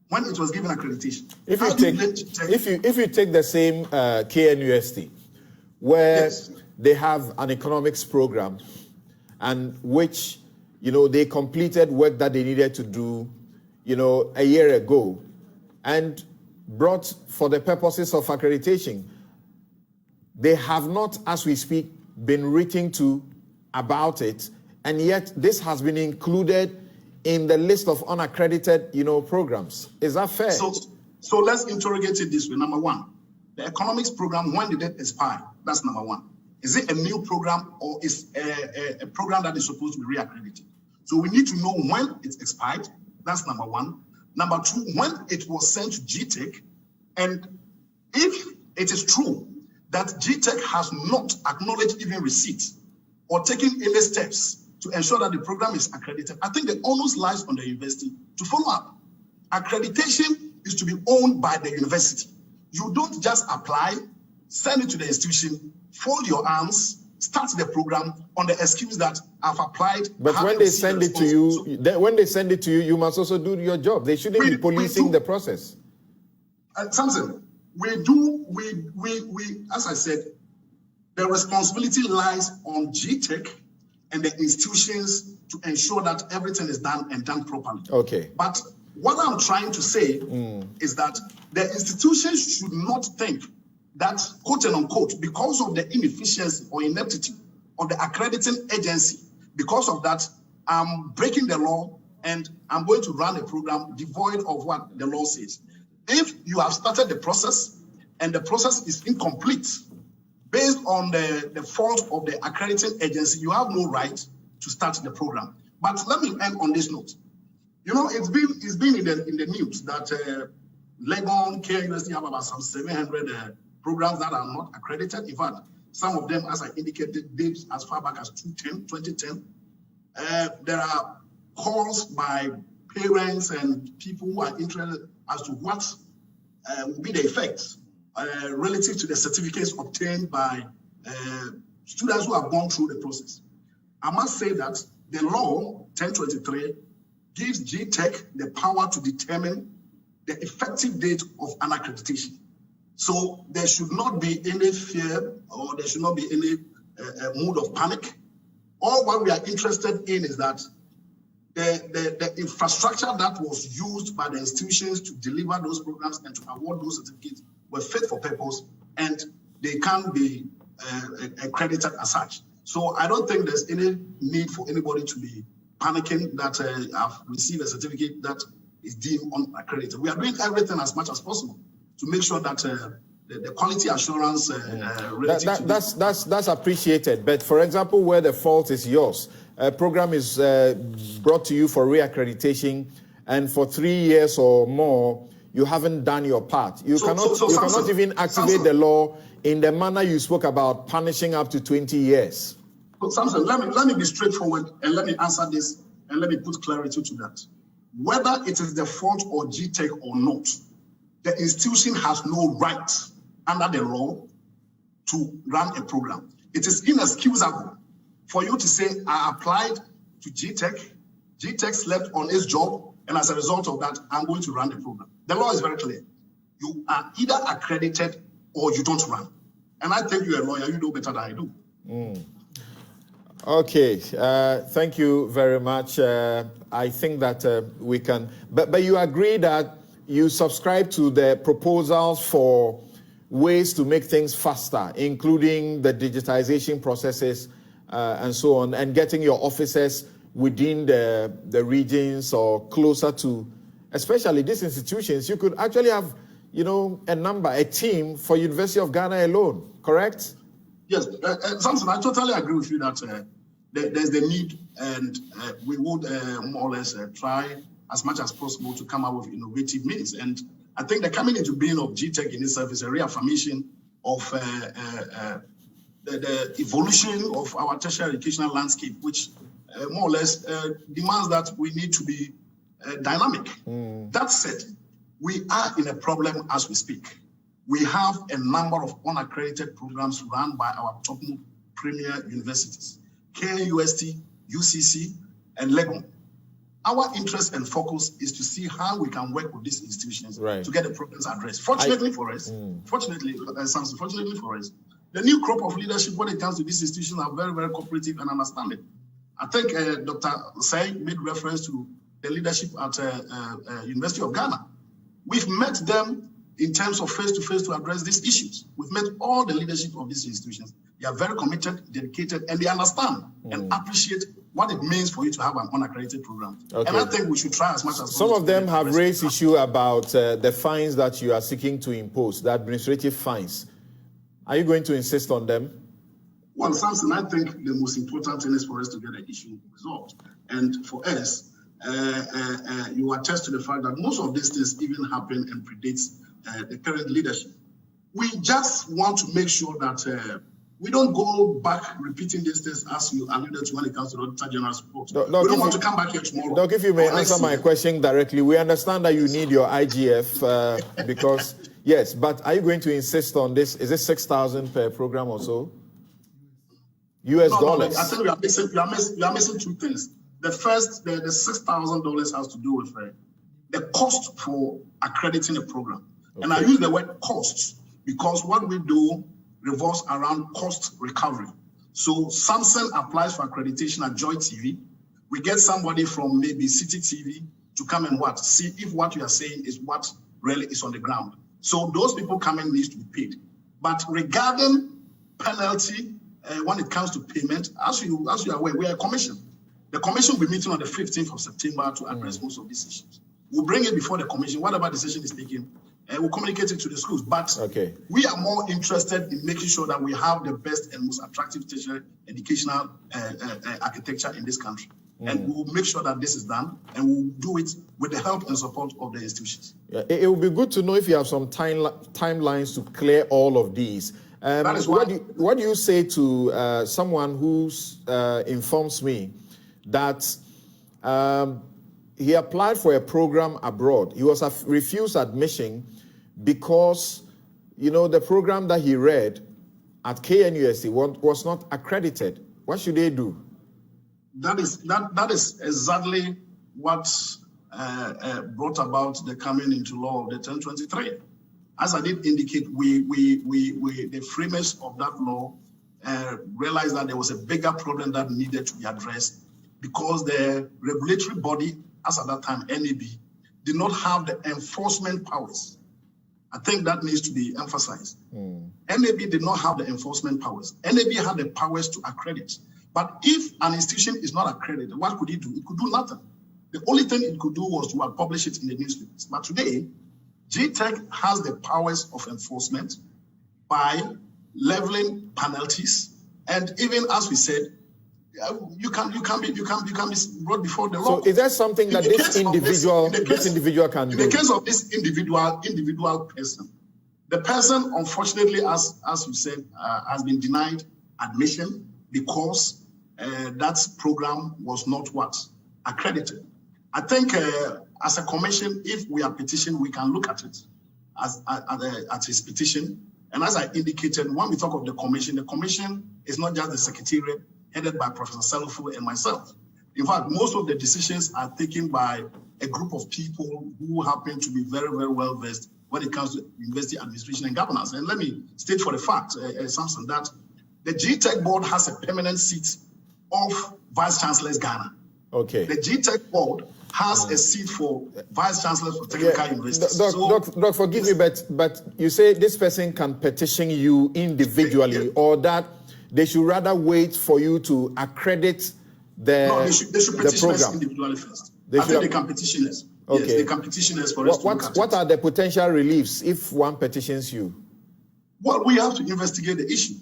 G: when it was given accreditation.
A: If you take the same KNUST, where yes, they have an economics program, and which, they completed work that they needed to do, a year ago, and brought for the purposes of accreditation. They have not, as we speak, been written to about it, and yet this has been included in the list of unaccredited, programs. Is that fair?
G: So let's interrogate it this way. Number one, the economics program, when did it expire? That's number one. Is it a new program, or is a program that is supposed to be reaccredited? So we need to know when it expired. That's number one. Number two, when it was sent to GTEC, and if it is true that GTEC has not acknowledged even receipt or taken any steps to ensure that the program is accredited, I think the onus lies on the university to follow up. Accreditation is to be owned by the university. You don't just apply, send it to the institution, fold your arms, start the program on the excuse that I've applied.
A: But when they send it to you, you must also do your job. They shouldn't be policing the process.
G: Samson, as I said, the responsibility lies on GTEC and the institutions to ensure that everything is done and done properly.
A: Okay.
G: But what I'm trying to say is that the institutions should not think that, quote and unquote, because of the inefficiency or ineptitude of the accrediting agency, because of that, I'm breaking the law and I'm going to run a program devoid of what the law says. If you have started the process and the process is incomplete, based on the fault of the accrediting agency, you have no right to start the program. But let me end on this note. It's been in the news that Legon, KNUST have about some 700 programs that are not accredited. In fact, some of them, as I indicated, dates as far back as 2010. There are calls by parents and people who are interested as to what will be the effects relative to the certificates obtained by students who have gone through the process. I must say that the law 1023 gives GTEC the power to determine the effective date of an accreditation. So there should not be any fear, or there should not be any mood of panic. All what we are interested in is that the infrastructure that was used by the institutions to deliver those programs and to award those certificates were fit for purpose, and they can be accredited as such. So I don't think there's any need for anybody to be panicking that I've received a certificate that is deemed unaccredited. We are doing everything as much as possible to make sure that the quality assurance
A: that's appreciated. But for example, where the fault is yours, a program is brought to you for reaccreditation, and for 3 years or more, you haven't done your part. You cannot even activate the law in the manner you spoke about, punishing up to 20 years.
G: So Samson, let me be straightforward and let me answer this and let me put clarity to that. Whether it is the fault of GTEC or not, the institution has no right under the law to run a program. It is inexcusable for you to say, I applied to GTEC, GTEC slept on its job, and as a result of that, I'm going to run the program. The law is very clear. You are either accredited or you don't run. And I think you're a lawyer, you know better than I do.
A: Okay, thank you very much. I think that we can, but you agree that you subscribe to the proposals for ways to make things faster, including the digitization processes and so on, and getting your officers within the regions or closer to, especially these institutions. You could actually have a number, a team for University of Ghana alone, correct?
G: Yes, Samson, I totally agree with you that there's the need, and we would more or less try as much as possible to come up with innovative means. And I think the coming into being of GTech in itself is a reaffirmation of the evolution of our tertiary educational landscape, which more or less demands that we need to be dynamic. That said, we are in a problem as we speak. We have a number of unaccredited programs run by our top premier universities, KNUST, UCC, and LEGO. Our interest and focus is to see how we can work with these institutions to get the problems addressed. Fortunately for us, Samson, fortunately for us, the new crop of leadership when it comes to these institutions are very, very cooperative and understanding. I think Dr. Say made reference to the leadership at University of Ghana. We've met them in terms of face-to-face to address these issues. We've met all the leadership of these institutions. They are very committed, dedicated, and they understand and appreciate what it means for you to have an unaccredited program. And I think we should try as much as possible.
A: Some of them have raised issue about the fines that you are seeking to impose, the administrative fines. Are you going to insist on them?
G: Well, Samson, I think the most important thing is for us to get the issue resolved. And for us, you attest to the fact that most of these things even happen and predates the current leadership. We just want to make sure that we don't go back repeating these things as you alluded to when it comes to the Auditor General's report. We don't want to come back here tomorrow.
A: Doc, if you may answer my question directly, we understand that you need your IGF because, yes, but are you going to insist on this? Is it 6,000 per program or so? US dollars?
G: No, I think you are missing two things. The first, the $6,000 has to do with the cost for accrediting a program. And I use the word costs because what we do revolves around cost recovery. So Samson applies for accreditation at Joy TV. We get somebody from maybe City TV to come and see if what you are saying is what really is on the ground. So those people coming needs to be paid. But regarding penalty, when it comes to payment, as you are aware, we are a commission. The commission will be meeting on the 15th of September to address most of these issues. We'll bring it before the commission, whatever decision is taken, we'll communicate it to the schools. But we are more interested in making sure that we have the best and most attractive tertiary educational architecture in this country. And we will make sure that this is done, and we'll do it with the help and support of the institutions. Yeah, it would be good to know if you have some timelines to clear all of these. That is why.
A: What do you say to someone who informs me that he applied for a program abroad? He was refused admission because, the program that he read at KNUST was not accredited. What should they do?
G: That is exactly what brought about the coming into law of the 1023. As I did indicate, the framers of that law realized that there was a bigger problem that needed to be addressed because the regulatory body, as at that time, NAB, did not have the enforcement powers. I think that needs to be emphasized. NAB did not have the enforcement powers. NAB had the powers to accredit. But if an institution is not accredited, what could it do? It could do nothing. The only thing it could do was to publish it in the newspapers. But today, GTech has the powers of enforcement by leveling penalties, and even as we said, you can be brought before the law.
A: So, is that something that this individual can do?
G: In the case of this individual person, the person, unfortunately, as you said, has been denied admission because that program was not accredited. I think as a commission, if we are petitioned, we can look at it at his petition. And as I indicated, when we talk of the commission is not just the secretariat headed by Professor Selufo and myself. In fact, most of the decisions are taken by a group of people who happen to be very, very well versed when it comes to university administration and governance. And let me state for the fact, Samson, that the GTech board has a permanent seat of Vice Chancellor's Ghana.
A: Okay.
G: The GTech board has a seat for Vice Chancellors for technical universities.
A: Doc, forgive me, but you say this person can petition you individually, or that they should rather wait for you to accredit the
G: No, they should petition us individually first. I think they can petition us.
A: Okay.
G: Yes, they can petition us for us to look at
A: What
G: it.
A: are the potential reliefs if one petitions you?
G: Well, we have to investigate the issue.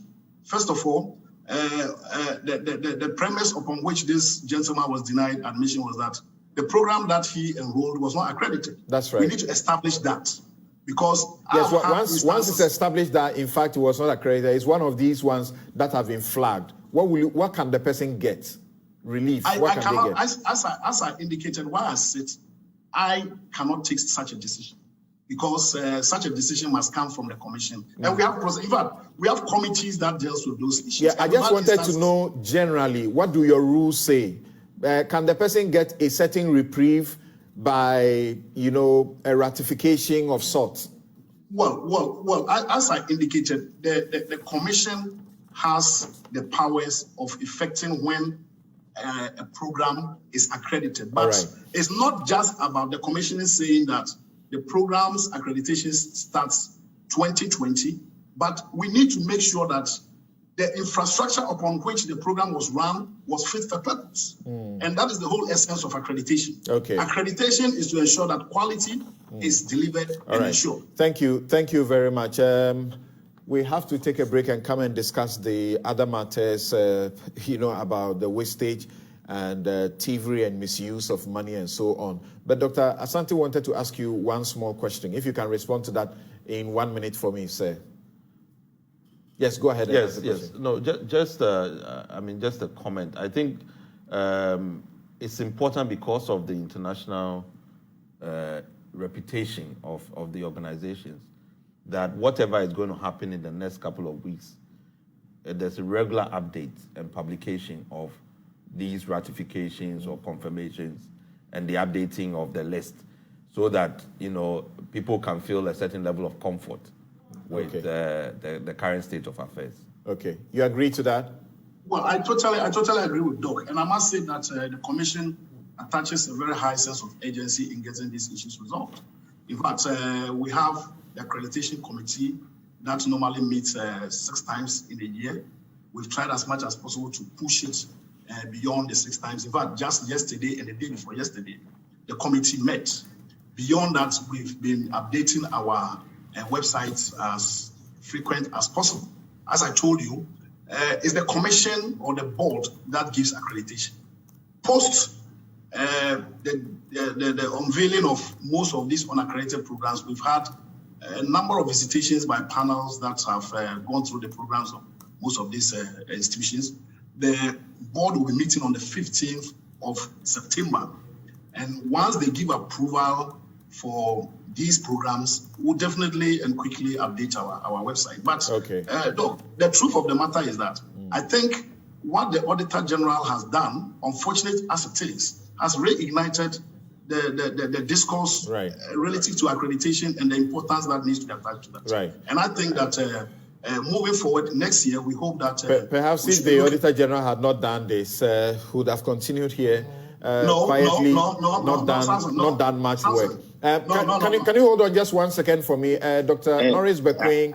G: First of all, the premise upon which this gentleman was denied admission was that the program that he enrolled was not accredited.
A: That's right.
G: We need to establish that, because
A: yes, once it's established that in fact it was not accredited, it's one of these ones that have been flagged. What can the person get? Relief. What can they get?
G: As I indicated, while I sit, I cannot take such a decision, because such a decision must come from the commission. And we have, in fact, we have committees that deals with those issues.
A: Yeah, I just wanted to know generally, what do your rules say? Can the person get a certain reprieve by, a ratification of sorts?
G: Well, as I indicated, the commission has the powers of effecting when a program is accredited. But it's not just about the commission saying that the program's accreditation starts 2020, but we need to make sure that the infrastructure upon which the program was run was fit for purpose. And that is the whole essence of accreditation.
A: Okay.
G: Accreditation is to ensure that quality is delivered and ensured.
A: Thank you very much. We have to take a break and come and discuss the other matters, about the wastage and thievery and misuse of money and so on. But Dr. Asante wanted to ask you one small question. If you can respond to that in 1 minute for me, sir. Yes, go ahead.
E: Yes. No, just a comment. I think it's important because of the international reputation of the organizations that whatever is going to happen in the next couple of weeks, there's a regular update and publication of these ratifications or confirmations and the updating of the list, so that people can feel a certain level of comfort with the current state of affairs. Okay, you agree to that?
G: Well, I totally agree with Doc, and I must say that the Commission attaches a very high sense of urgency in getting these issues resolved. In fact, we have the accreditation committee that normally meets 6 times in a year. We've tried as much as possible to push it beyond the 6 times. In fact, just yesterday and the day before yesterday, the committee met. Beyond that, we've been updating our websites as frequent as possible. As I told you, it's the commission or the board that gives accreditation. Post the unveiling of most of these unaccredited programs, we've had a number of visitations by panels that have gone through the programs of most of these institutions. The board will be meeting on the 15th of September. And once they give approval for these programs, we'll definitely and quickly update our website. But Doc, the truth of the matter is that I think what the Auditor General has done, unfortunate as it is, has reignited the discourse relative to accreditation and the importance that needs to be attached to that.
A: Right.
G: And I think that moving forward next year, we hope that...
A: perhaps if the Auditor General had not done this, would have continued here quietly, not done much work. Can you hold on just 1 second for me? Dr. Norris Bequing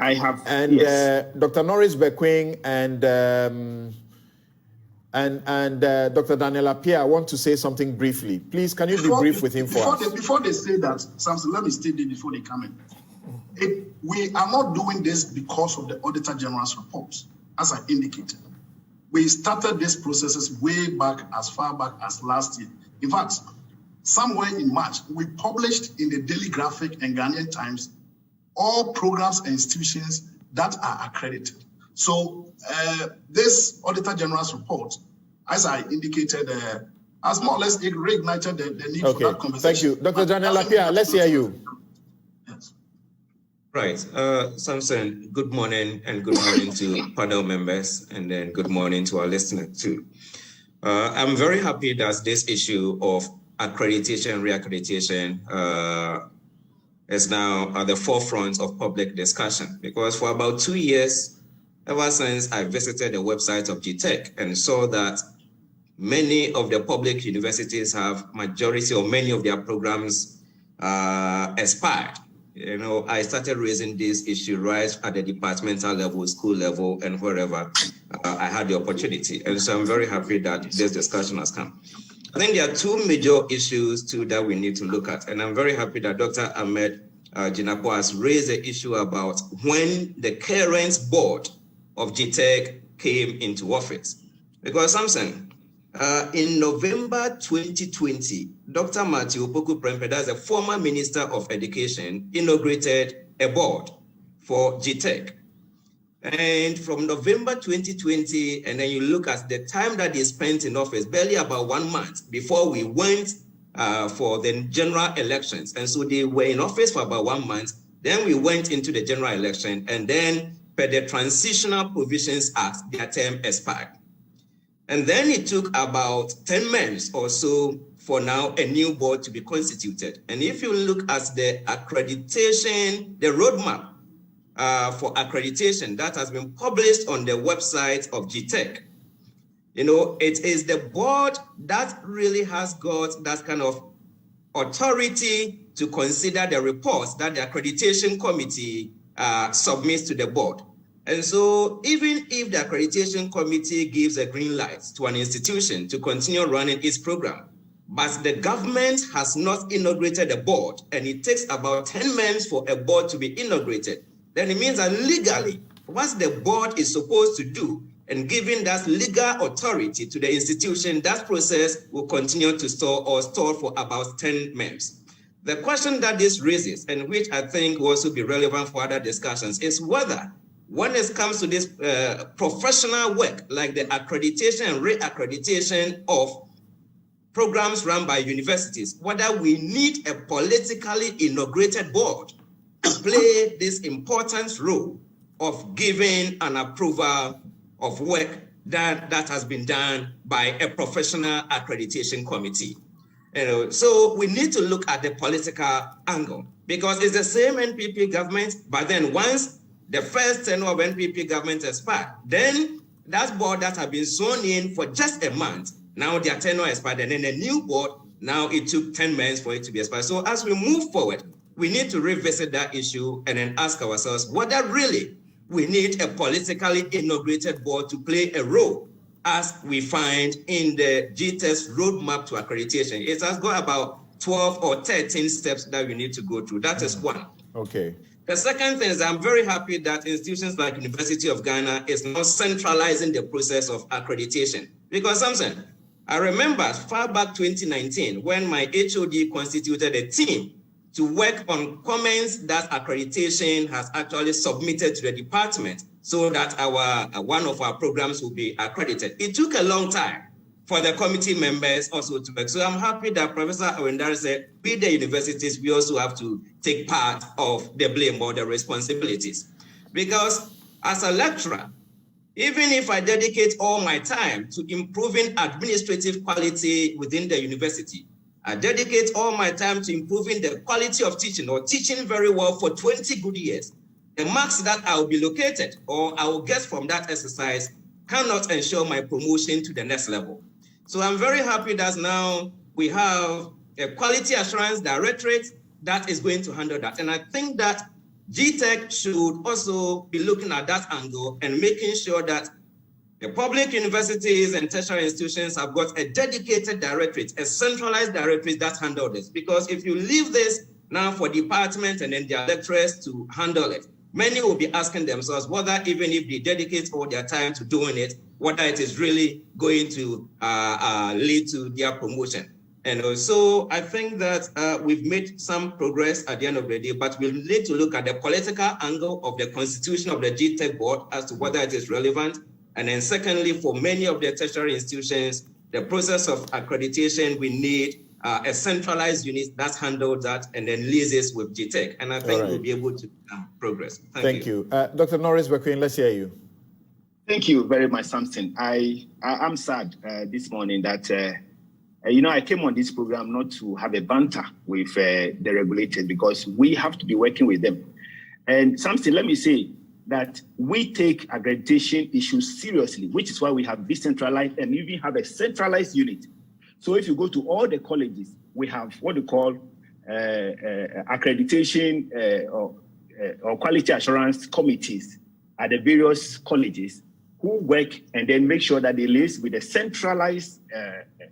A: Dr. Norris Bequing and Dr. Daniel Appiah, I want to say something briefly. Please, can you be brief with him for us?
G: Before they say that, Samson, let me state it before they come in. We are not doing this because of the Auditor General's report, as I indicated. We started these processes way back, as far back as last year. In fact, somewhere in March, we published in the Daily Graphic and Ghanaian Times all programs and institutions that are accredited. So this Auditor General's report, as I indicated, has more or less reignited the need for that conversation.
A: Thank you. Dr. Daniel Appiah, let's hear you.
G: Yes.
H: Right. Samson, good morning, and good morning to panel members, and then good morning to our listeners too. I'm very happy that this issue of accreditation, reaccreditation is now at the forefront of public discussion, because for about 2 years, ever since I visited the website of GTech and saw that many of the public universities have majority or many of their programs expired. I started raising this issue right at the departmental level, school level, and wherever I had the opportunity. And so I'm very happy that this discussion has come. I think there are two major issues too that we need to look at. And I'm very happy that Dr. Ahmed Jinapor has raised the issue about when the current board of GTEC came into office. Because Samson, in November 2020, Dr. Matthew Opoku Prempeh, as a former Minister of Education, inaugurated a board for GTEC. And from November 2020, and then you look at the time that they spent in office, barely about 1 month before we went for the general elections. And so they were in office for about 1 month. Then we went into the general election, and then per the Transitional Provisions Act, their term expired. And then it took about 10 months or so for now a new board to be constituted. And if you look at the accreditation, the roadmap for accreditation that has been published on the website of GTEC, you know, it is the board that really has got that kind of authority to consider the reports that the accreditation committee submits to the board. And so even if the accreditation committee gives a green light to an institution to continue running its program, but the government has not inaugurated a board, and it takes about 10 months for a board to be inaugurated, then it means that legally, what the board is supposed to do and giving that legal authority to the institution, that process will continue to stall for about 10 months. The question that this raises, and which I think will also be relevant for other discussions, is whether when it comes to this professional work, like the accreditation and re-accreditation of programs run by universities, whether we need a politically inaugurated board to play this important role of giving an approval of work that has been done by a professional accreditation committee. You know, so we need to look at the political angle, because it's the same NPP government, but then once the first tenure of NPP government expired, then that board that had been sworn in for just a month, now their tenure expired, and then a new board, now it took 10 months for it to be expired. So as we move forward, we need to revisit that issue and then ask ourselves whether really we need a politically inaugurated board to play a role, as we find in the GTEC's roadmap to accreditation. It has got about 12 or 13 steps that we need to go through. That is one. Okay. The second thing is I'm very happy that institutions like University of Ghana is now centralizing the process of accreditation. Because Samson, I remember far back 2019 when my HOD constituted a team to work on comments that accreditation has actually submitted to the department so that our one of our programs will be accredited. It took a long time for the committee members also to work. So I'm happy that Professor Awendare said, with the universities, we also have to take part of the blame or the responsibilities. Because as a lecturer, even if I dedicate all my time to improving administrative quality within the university, I dedicate all my time to improving the quality of teaching or teaching very well for 20 good years, the marks that I will be located or I will get from that exercise cannot ensure my promotion to the next level. So I'm very happy that now we have a quality assurance directorate that is going to handle that. And I think that GTEC should also be looking at that angle and making sure that the public universities and tertiary institutions have got a dedicated directorate, a centralized directorate that handles this. Because if you leave this now for departments and then their lecturers to handle it, many will be asking themselves whether even if they dedicate all their time to doing it, whether it is really going to lead to their promotion. And so I think that we've made some progress at the end of the day, but we'll need to look at the political angle of the constitution of the GTEC board as to whether it is relevant. And then secondly, for many of the tertiary institutions, the process of accreditation, we need a centralized unit that handles that and then liaises with GTEC. And I think we'll be able to progress. Thank you.
A: Dr. Norris Bequin, let's hear you.
B: Thank you very much, Samson. I'm sad this morning that, I came on this program not to have a banter with the regulators because we have to be working with them. And Samson, let me say that we take accreditation issues seriously, which is why we have decentralized and even have a centralized unit. So if you go to all the colleges, we have what we call accreditation or quality assurance committees at the various colleges who work and then make sure that they liaise with a centralized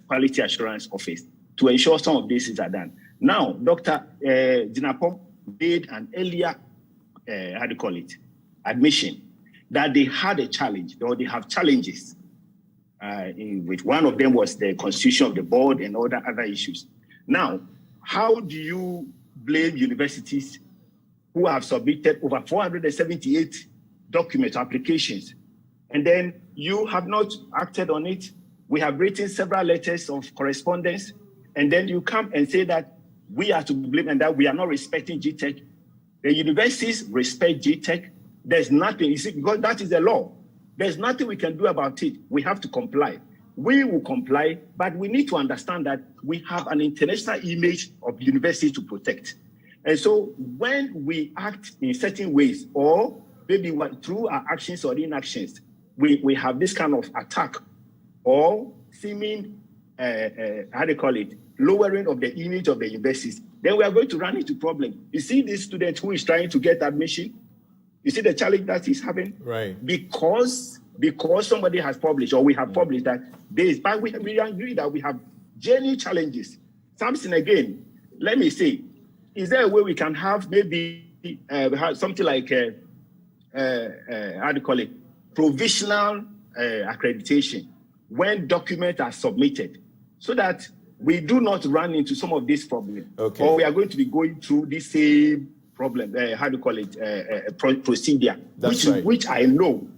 B: quality assurance office to ensure some of these things are done. Now, Dr. Jinapong made an earlier, admission that they had a challenge, or they have challenges, in which one of them was the constitution of the board and other issues. Now, how do you blame universities who have submitted over 478 document applications, and then you have not acted on it? We have written several letters of correspondence, and then you come and say that we are to blame and that we are not respecting GTech. The universities respect GTech. There's nothing, you see, because that is the law. There's nothing we can do about it. We have to comply. We will comply, but we need to understand that we have an international image of university to protect. And so when we act in certain ways, or maybe through our actions or inactions, we have this kind of attack or seeming, lowering of the image of the universities, then we are going to run into problems. You see this student who is trying to get admission, you see the challenge that he's having?
A: Right.
B: Because somebody has published, or we have published that but we agree that we have genuine challenges. Samson, again, let me say, is there a way we can have maybe something like provisional accreditation when documents are submitted, so that we do not run into some of these problems?
A: Okay.
B: Or we are going to be going through the same problem, procedure, which I know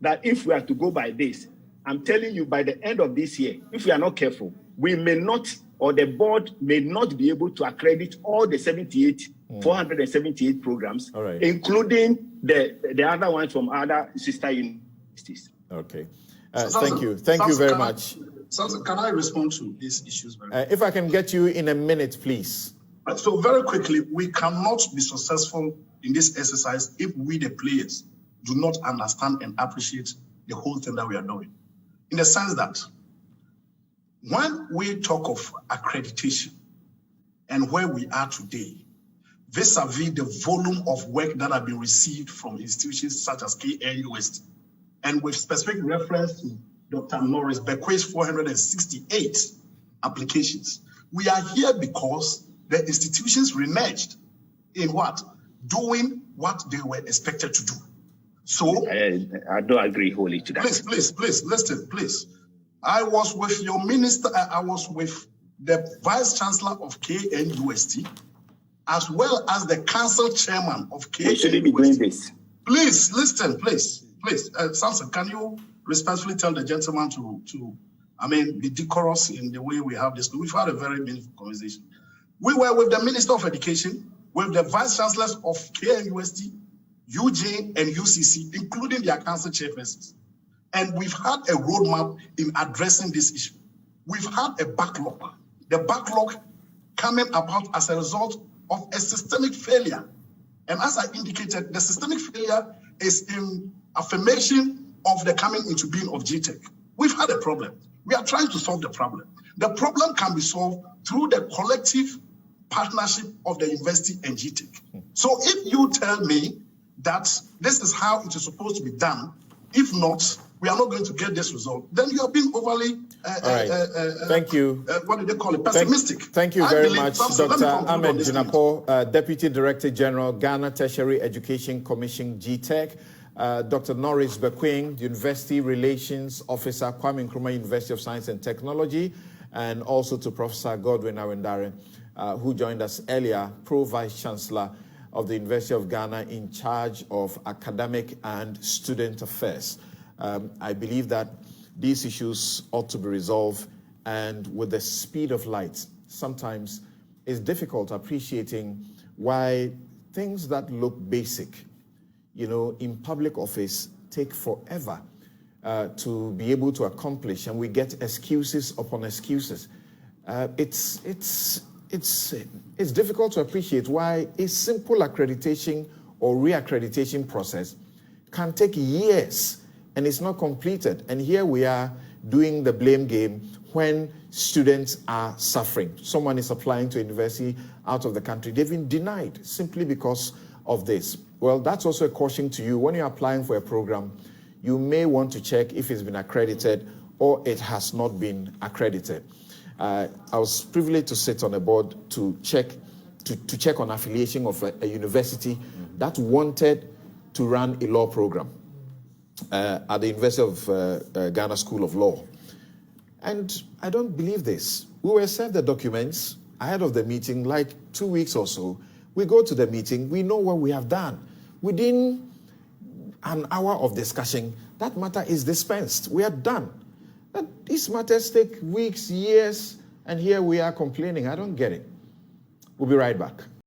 B: that if we are to go by this, I'm telling you, by the end of this year, if we are not careful, we may not, or the board may not be able to accredit all the 478 programs,
A: right,
B: including the other ones from other sister universities.
A: Okay.
G: Thank
A: you very much.
G: Samson, can I respond to these issues?
A: If I can get you in a minute, please.
G: So very quickly, we cannot be successful in this exercise if we, the players, do not understand and appreciate the whole thing that we are doing. In the sense that when we talk of accreditation and where we are today, vis-a-vis the volume of work that have been received from institutions such as KNUST, and with specific reference to Dr. Norris Beque's 468 applications, we are here because the institutions reneged in what? Doing what they were expected to do. So
B: I don't agree wholly to that.
G: Please, listen, please. I was with your minister, I was with the Vice Chancellor of KNUST, as well as the Council Chairman of KNUST.
B: We shouldn't be doing this.
G: Please, listen, please. Samson, can you respectfully tell the gentleman to be decorous in the way we have this? We've had a very meaningful conversation. We were with the Minister of Education, with the Vice Chancellors of KNUST, UG, and UCC, including their council chairpersons. And we've had a roadmap in addressing this issue. We've had a backlog. The backlog coming about as a result of a systemic failure. And as I indicated, the systemic failure is in affirmation of the coming into being of GTech. We've had a problem. We are trying to solve the problem. The problem can be solved through the collective partnership of the university and GTech. So if you tell me that this is how it is supposed to be done, if not, we are not going to get this result, then you are being overly,
A: thank you.
G: What do they call it? Pessimistic.
A: Thank you very much, Dr. Ahmed Jinapong, Deputy Director General, Ghana Tertiary Education Commission, GTech. Dr. Norris Bequing, University Relations Officer, Kwame Nkrumah University of Science and Technology, and also to Professor Godwin Awendare, who joined us earlier, Pro-Vice Chancellor of the University of Ghana in charge of academic and student affairs. I believe that these issues ought to be resolved, and with the speed of light, sometimes it's difficult appreciating why things that look basic, in public office take forever to be able to accomplish, and we get excuses upon excuses. It's difficult to appreciate why a simple accreditation or reaccreditation process can take years and it's not completed. And here we are doing the blame game when students are suffering. Someone is applying to a university out of the country. They've been denied simply because of this. Well, that's also a caution to you. When you're applying for a program, you may want to check if it's been accredited or it has not been accredited. I was privileged to sit on a board to check on affiliation of a university that wanted to run a law program at the University of Ghana School of Law. And I don't believe this. We were served the documents ahead of the meeting, like 2 weeks or so. We go to the meeting, we know what we have done. Within an hour of discussion, that matter is dispensed. We are done. But these matters take weeks, years, and here we are complaining. I don't get it. We'll be right back.